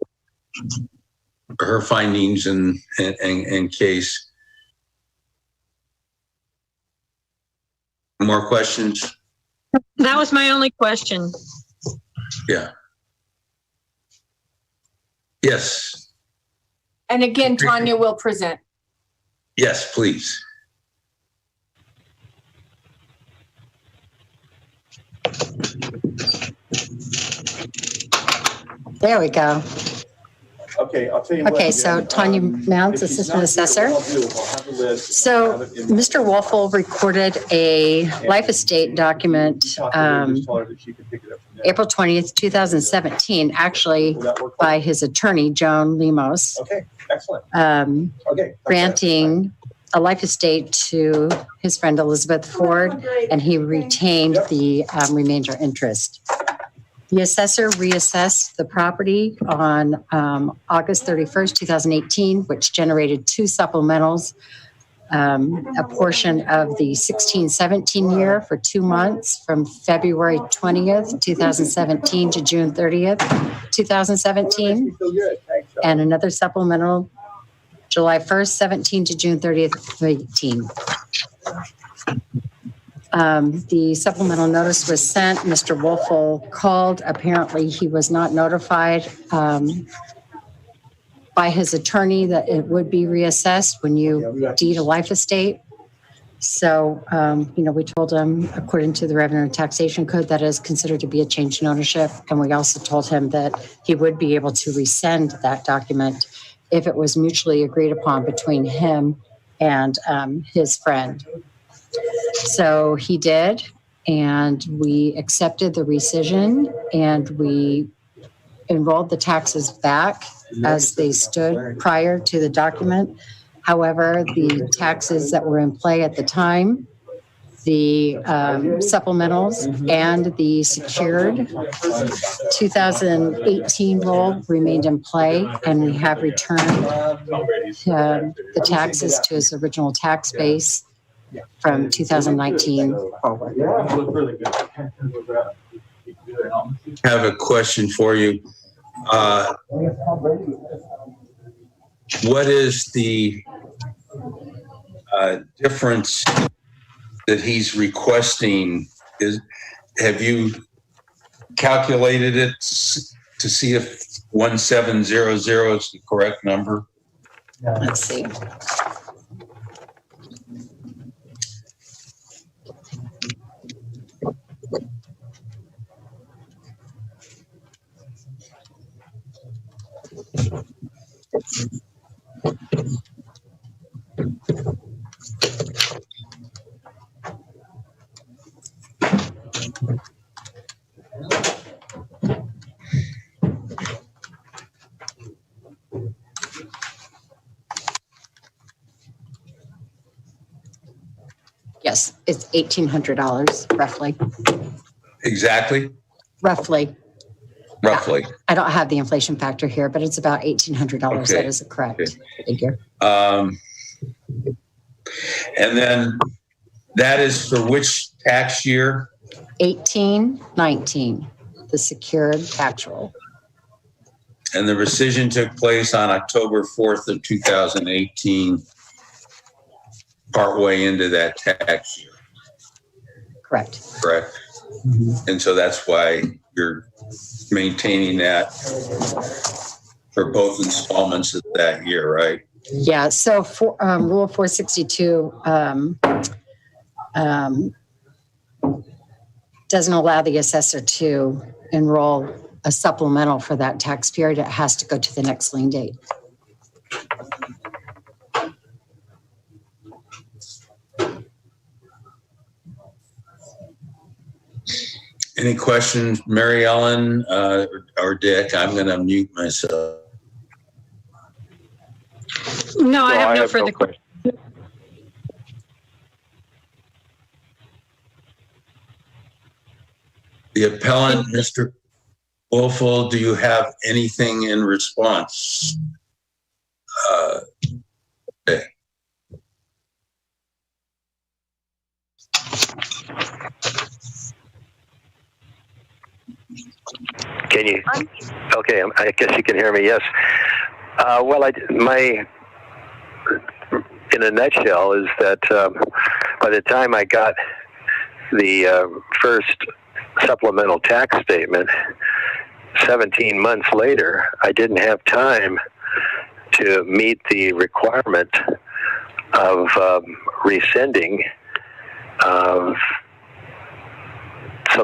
her findings and case. More questions? That was my only question. Yeah. Yes. And again, Tanya will present. Yes, please. There we go. Okay, I'll tell you what. Okay, so Tanya Mounts, Assistant Assessor. So Mr. Wolfel recorded a life estate document April 20th, 2017, actually by his attorney, Joan Lemos. Okay, excellent. Granting a life estate to his friend Elizabeth Ford, and he retained the remainder interest. The assessor reassessed the property on August 31st, 2018, which generated two supplementals, a portion of the 16-17 year for 2 months from February 20th, 2017 to June 30th, 2017, and another supplemental July 1st, 17 to June 30th, 18. The supplemental notice was sent. Mr. Wolfel called. Apparently, he was not notified by his attorney that it would be reassessed when you deed a life estate. So, we told him, according to the Revenue and Taxation Code, that is considered to be a change in ownership. And we also told him that he would be able to rescind that document if it was mutually agreed upon between him and his friend. So he did, and we accepted the rescission, and we enrolled the taxes back as they stood prior to the document. However, the taxes that were in play at the time, the supplementals and the secured 2018 roll remained in play, and we have returned the taxes to its original tax base from 2019 forward. I have a question for you. What is the difference that he's requesting? Have you calculated it to see if 1700 is the correct number? Let's see. Yes, it's $1,800 roughly. Exactly? Roughly. Roughly. I don't have the inflation factor here, but it's about $1,800. Okay. That is a correct figure. And then that is for which tax year? 1819, the secured tax roll. And the rescission took place on October 4th of 2018, partway into that tax year. Correct. Correct. And so that's why you're maintaining that for both installments of that year, right? Yeah, so for, Rule 462 doesn't allow the assessor to enroll a supplemental for that tax period. It has to go to the next lien date. Any questions, Mary Ellen or Dick? I'm going to mute myself. No, I have no further questions. The appellant, Mr. Wolfel, do you have anything in response? Okay. Can you? Okay, I guess you can hear me. Yes. Well, in a nutshell, is that by the time I got the first supplemental tax statement, 17 months later, I didn't have time to meet the requirement of rescinding some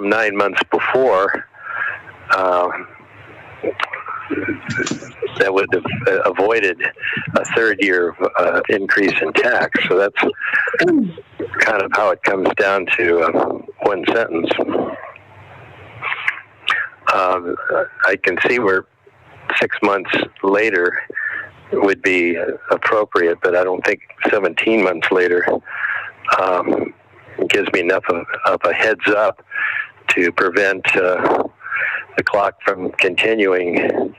9 months before. That would have avoided a third year increase in tax. So that's kind of how it comes down to one sentence. I can see where 6 months later would be appropriate, but I don't think 17 months later gives me enough of a heads up to prevent the clock from continuing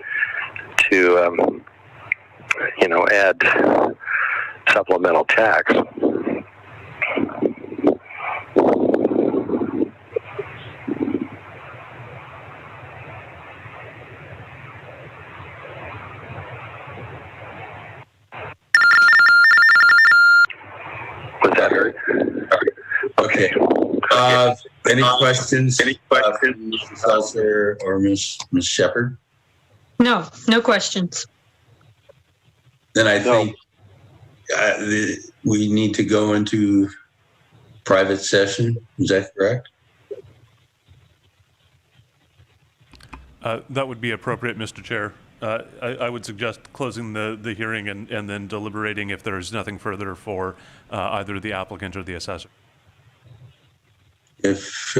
to, add supplemental tax. Was that heard? Okay. Any questions? Mr. Seltzer or Ms. Shepherd? No questions. Then I think we need to go into private session. Is that correct? That would be appropriate, Mr. Chair. I would suggest closing the hearing and then deliberating if there's nothing further for either the applicant or the assessor. If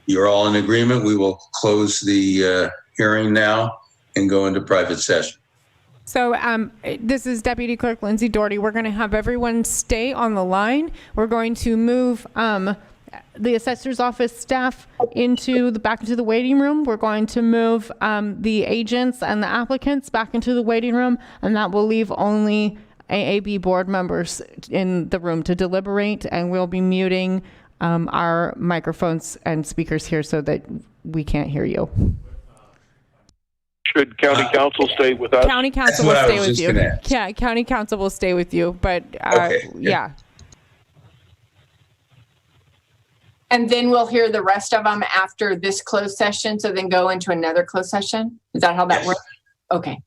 you're all in agreement, we will close the hearing now and go into private session. So this is Deputy Clerk Lindsay Doherty. We're going to have everyone stay on the line. We're going to move the assessor's office staff back into the waiting room. We're going to move the agents and the applicants back into the waiting room, and that will leave only AAB board members in the room to deliberate, and we'll be muting our microphones and speakers here so that we can't hear you. Should county council stay with us? County council will stay with you. Yeah, county council will stay with you, but Okay. yeah. And then we'll hear the rest of them after this closed session. So then go into another closed session. Is that how that works? Okay.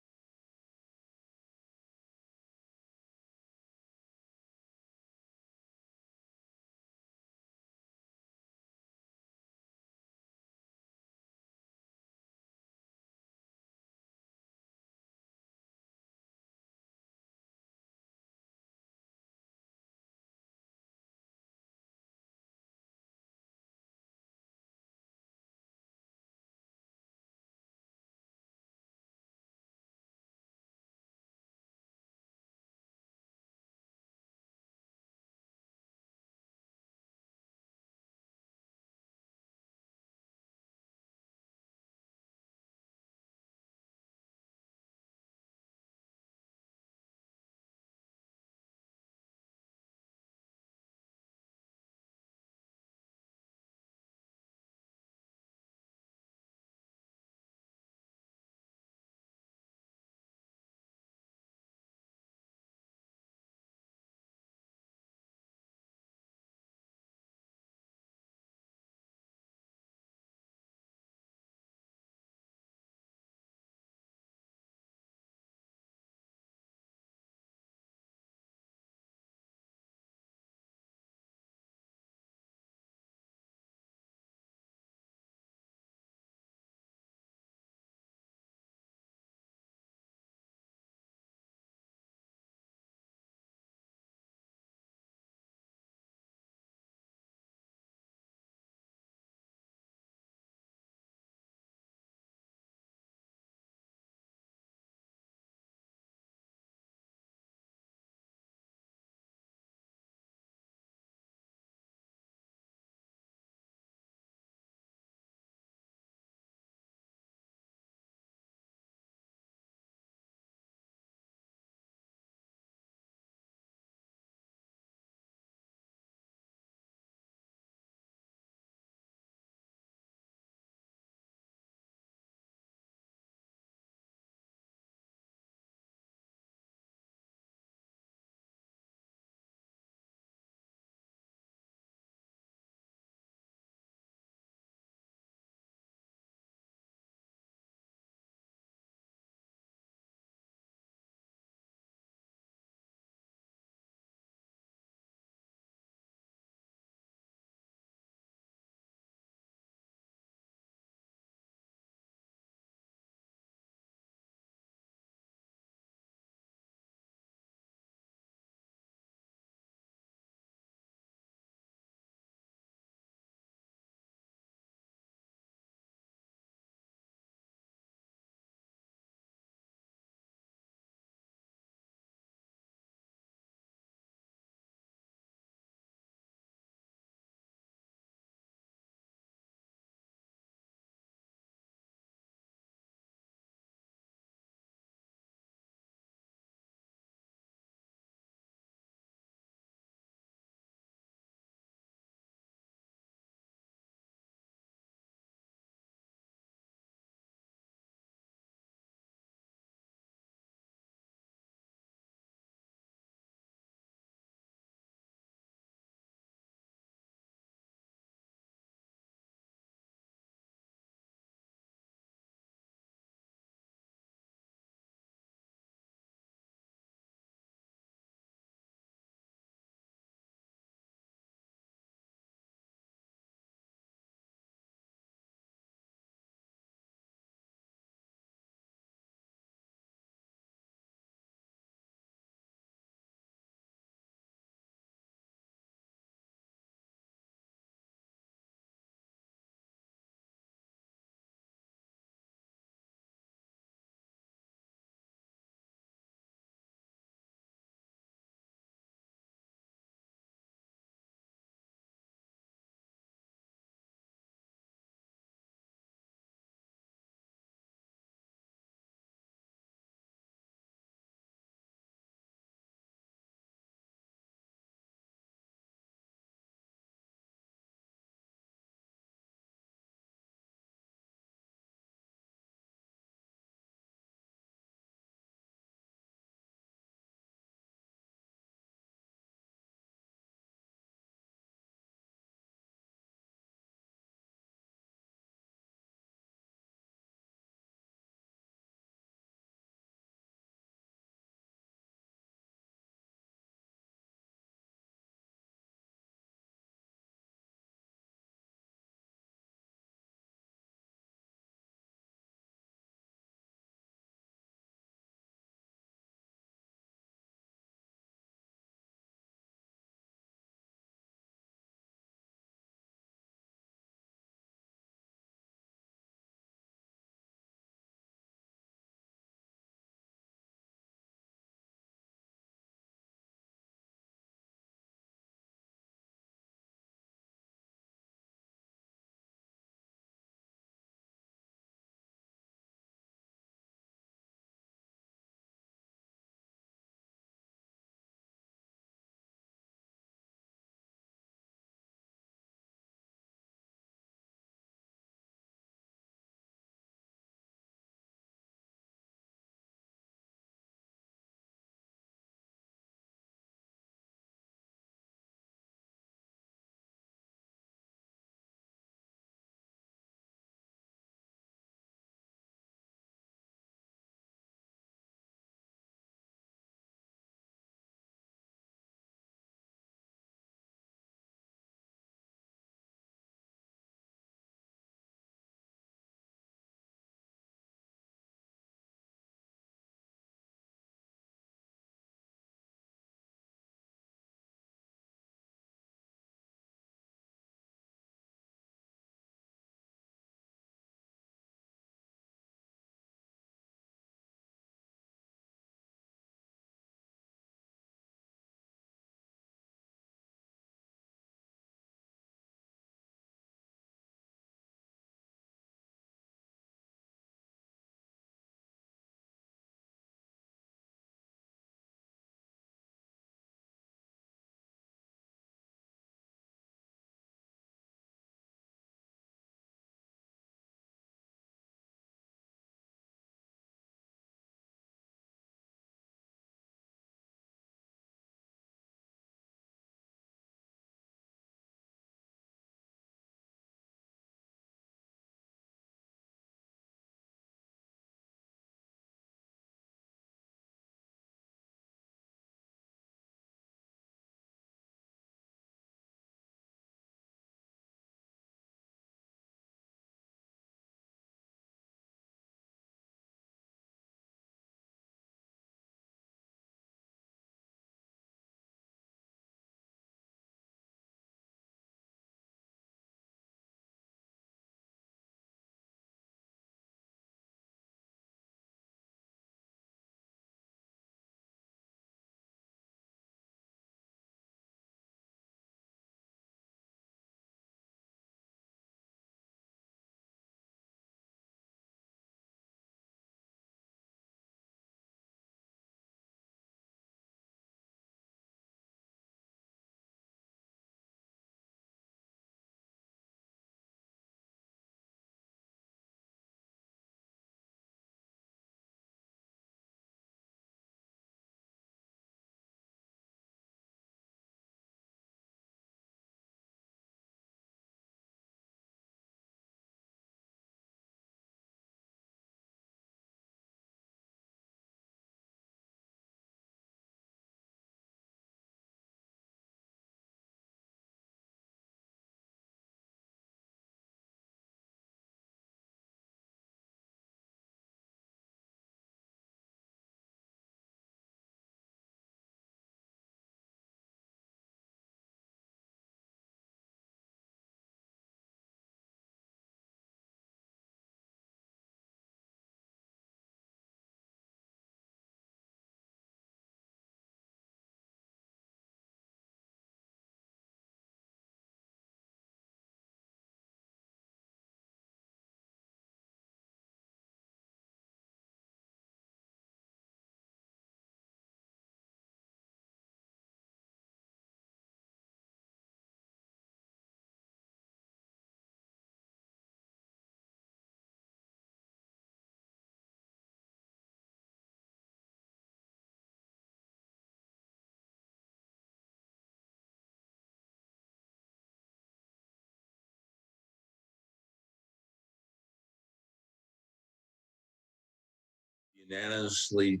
unanimously,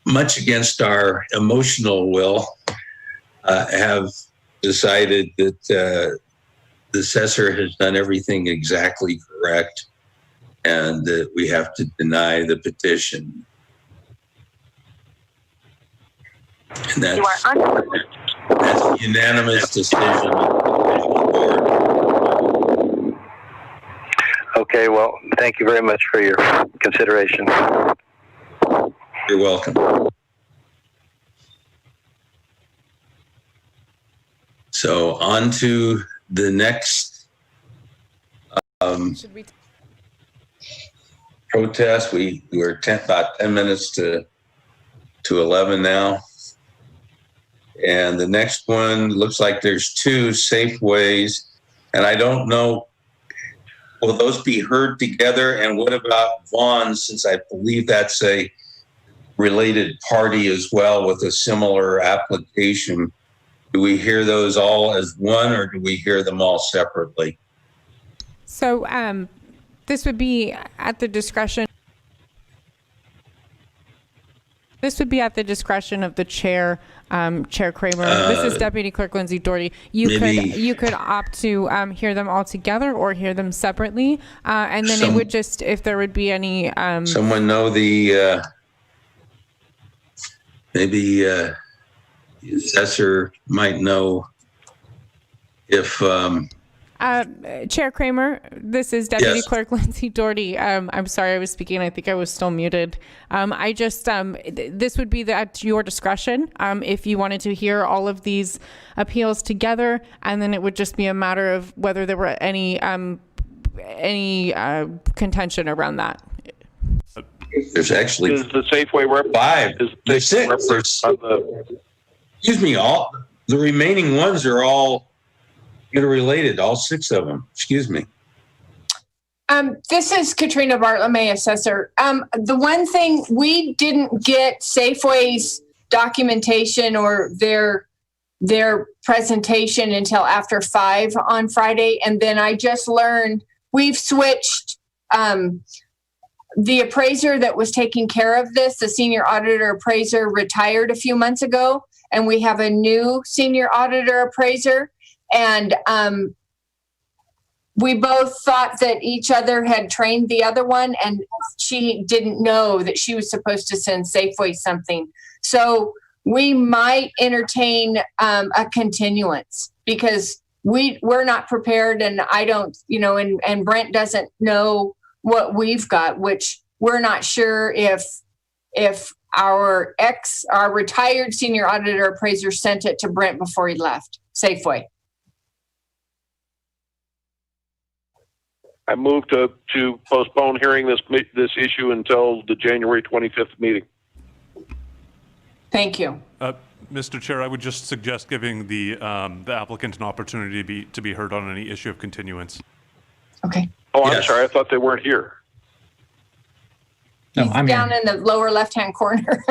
much against our emotional will, have decided that the assessor has done everything exactly correct and that we have to deny the petition. And that's a unanimous decision of the board. Okay, well, thank you very much for your consideration. You're welcome. So on to the next Should we? protest. We're about 10 minutes to 11 now. And the next one looks like there's two Safeways. And I don't know, will those be heard together? And what about Vaughn, since I believe that's a related party as well with a similar application? Do we hear those all as one, or do we hear them all separately? So this would be at the discretion. This would be at the discretion of the chair, Chair Kramer. This is Deputy Clerk Lindsay Doherty. You could opt to hear them all together or hear them separately, and then it would just, if there would be any. Someone know the maybe the assessor might know if. Chair Kramer, this is Deputy Yes. Clerk Lindsay Doherty. I'm sorry I was speaking. I think I was still muted. I just, this would be at your discretion if you wanted to hear all of these appeals together, and then it would just be a matter of whether there were any contention around that. There's actually Is the Safeway rep? 5. There's 6. Excuse me. All the remaining ones are all interrelated. All 6 of them. Excuse me. This is Katrina Bartlemay, assessor. The one thing, we didn't get Safeway's documentation or their presentation until after 5 on Friday, and then I just learned we've switched. The appraiser that was taking care of this, the senior auditor appraiser, retired a few months ago, and we have a new senior auditor appraiser. And we both thought that each other had trained the other one, and she didn't know that she was supposed to send Safeway something. So we might entertain a continuance because we're not prepared, and I don't, and Brent doesn't know what we've got, which we're not sure if our retired senior auditor appraiser sent it to Brent before he left Safeway. I move to postpone hearing this issue until the January 25th meeting. Thank you. Mr. Chair, I would just suggest giving the applicant an opportunity to be heard on any issue of continuance. Okay. Oh, I'm Yes. sorry. I thought they weren't here. No, He's I'm down here. in the lower left-hand corner.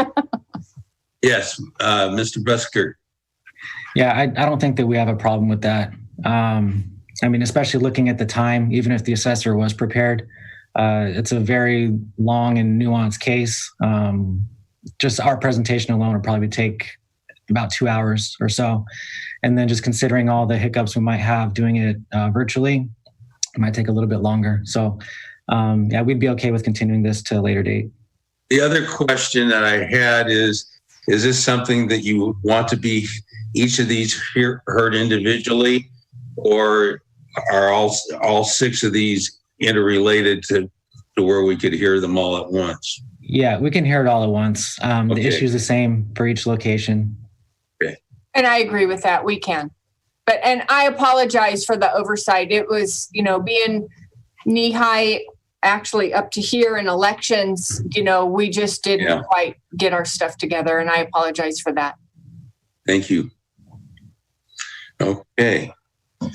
Yes, Mr. Busker. Yeah, I don't think that we have a problem with that. I mean, especially looking at the time, even if the assessor was prepared, it's a very long and nuanced case. Just our presentation alone would probably take about 2 hours or so. And then just considering all the hiccups we might have doing it virtually, it might take a little bit longer. So yeah, we'd be okay with continuing this to a later date. The other question that I had is this something that you want to be each of these heard individually, or are all 6 of these interrelated to where we could hear them all at once? Yeah, we can hear it all at once. Okay. The issue is the same for each location. And I agree with that. We can. And I apologize for the oversight. It was, being knee high actually up to here in elections, we just didn't quite get our stuff together, and I apologize for that. Thank you. Okay.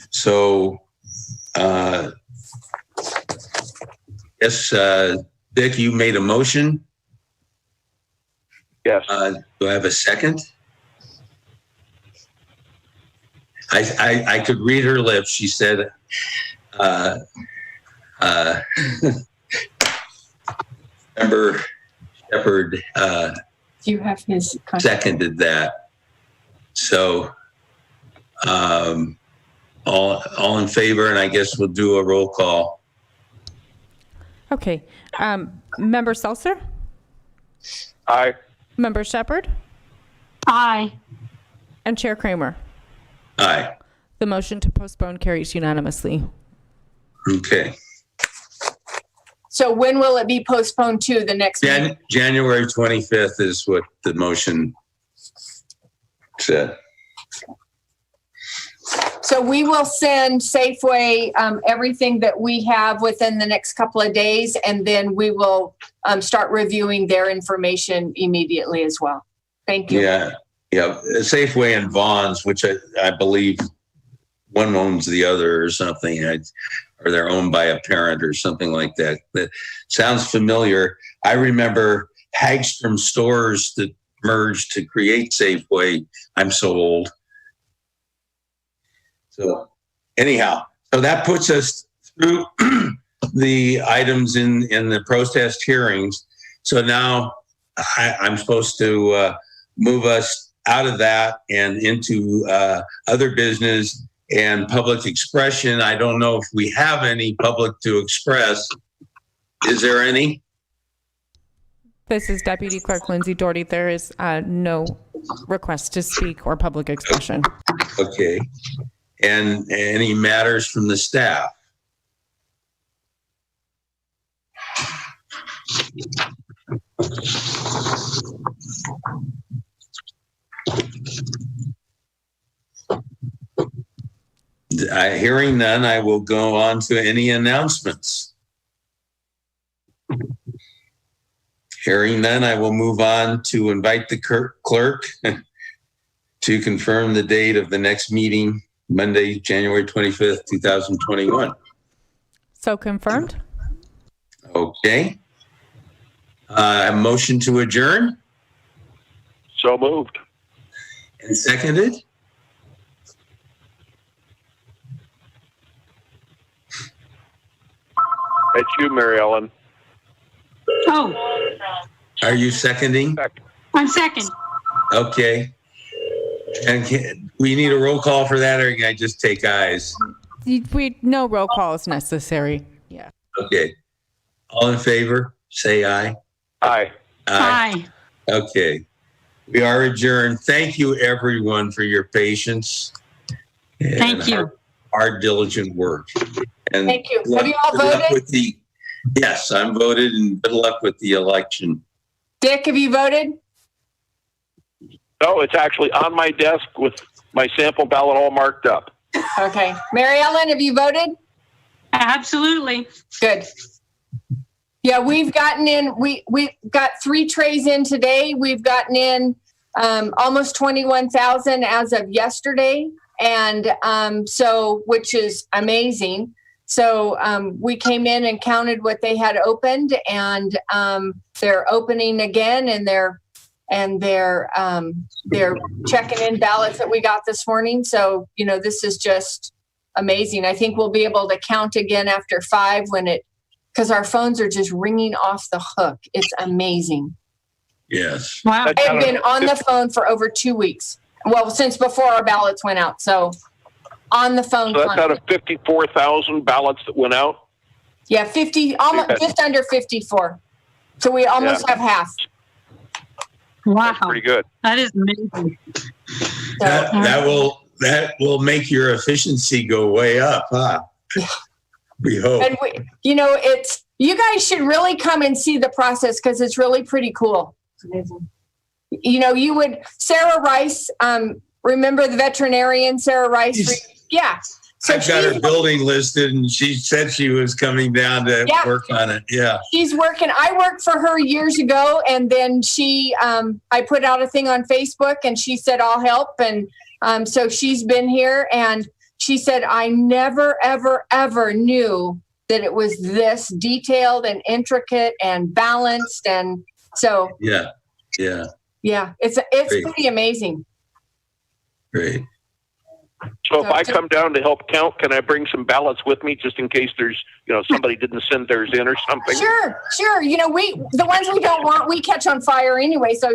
So, yes, Dick, you made a motion. Yes. Do I have a second? I could read her lips. She said, Member Shepherd Do you have his contact? seconded that. So all in favor, and I guess we'll do a roll call. Okay. Member Seltzer? Aye. Member Shepherd? Aye. And Chair Kramer? Aye. The motion to postpone carries unanimously. Okay. So when will it be postponed to the next meeting? January 25th is what the motion said. So we will send Safeway everything that we have within the next couple of days, and then we will start reviewing their information immediately as well. Thank you. Yeah. Safeway and Vaughn's, which I believe one owns the other or something, or they're owned by a parent or something like that. That sounds familiar. I remember Hagstrom stores that merged to create Safeway. I'm so old. So anyhow, so that puts us through the items in the protest hearings. So now I'm supposed to move us out of that and into other business and public expression. I don't know if we have any public to express. Is there any? This is Deputy Clerk Lindsay Doherty. There is no request to speak or public expression. Okay. And any matters from the staff? Hearing none, I will go on to any announcements. Hearing none, I will move on to invite the clerk to confirm the date of the next meeting, Monday, January 25th, 2021. So confirmed. Okay. A motion to adjourn So moved. and seconded. It's you, Mary Ellen. Oh, Are you seconding? I'm second. Okay. And we need a roll call for that, or can I just take ayes? No roll call is necessary. Yeah. Okay. All in favor, say aye. Aye. Aye. Okay. We are adjourned. Thank you, everyone, for your patience. And Thank you. Our diligent work. And Thank you. Have you all good luck voted? with yes, I'm voted, and good luck with the election. Dick, have you voted? No, it's actually on my desk with my sample ballot all marked up. Okay. Mary Ellen, have you voted? Absolutely. Good. Yeah, we've gotten in, we got 3 trays in today. We've gotten in almost 21,000 as of yesterday. And so, which is amazing. So we came in and counted what they had opened, and they're opening again, and they're checking in ballots that we got this morning. So, this is just amazing. I think we'll be able to count again after 5 because our phones are just ringing off the hook. It's amazing. Yes. Wow. I've been on the phone for over 2 weeks. Well, since before our ballots went out. So on the phone. So that's out of 54,000 ballots that went out? Yeah, 50, almost just under 54. So we almost have half. Wow. That's pretty good. That is amazing. That will make your efficiency go way up, huh? We hope. And it's, you guys should really come and see the process because it's really pretty cool. You would, Sarah Rice, remember the veterinarian, Sarah Rice? Yeah. So I've got her building listed, and she said she was coming down to work on it. Yeah. She's working. I worked for her years ago, and then I put out a thing on Facebook, and she said, I'll help. And so she's been here, and she said, I never, ever, ever knew that it was this detailed and intricate and balanced. And so. Yeah. Yeah. It's Great. pretty amazing. Great. So if I come down to help count, can I bring some ballots with me just in case there's, somebody didn't send theirs in or something? Sure. The ones we don't want, we catch on fire anyway, so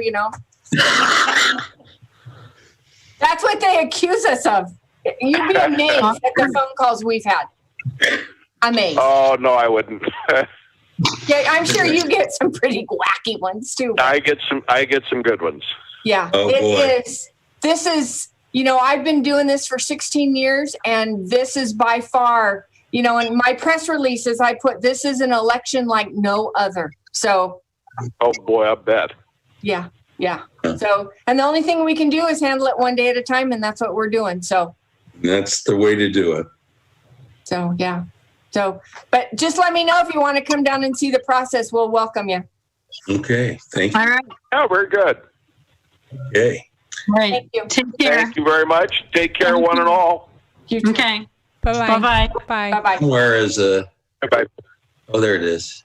That's what they accuse us of. You'd be amazed at the phone calls we've had. Amazed. Oh, no, I wouldn't. Yeah, I'm sure you get some pretty wacky ones too. I get some good ones. Yeah, Oh, it boy. is. This is, I've been doing this for 16 years, and this is by far, in my press releases, I put this is an election like no other. So. Oh boy, I bet. Yeah. So, and the only thing we can do is handle it one day at a time, and that's what we're doing. So. That's the way to do it. So, yeah. So, but just let me know if you want to come down and see the process. We'll welcome you. Okay. Thank you. All right. Yeah, very good. Okay. All right. Thank you. Take care. Thank you very much. Take care, one and all. You too. Okay. Bye-bye. Bye-bye. Bye. Bye-bye. Where is Bye-bye. oh, there it is.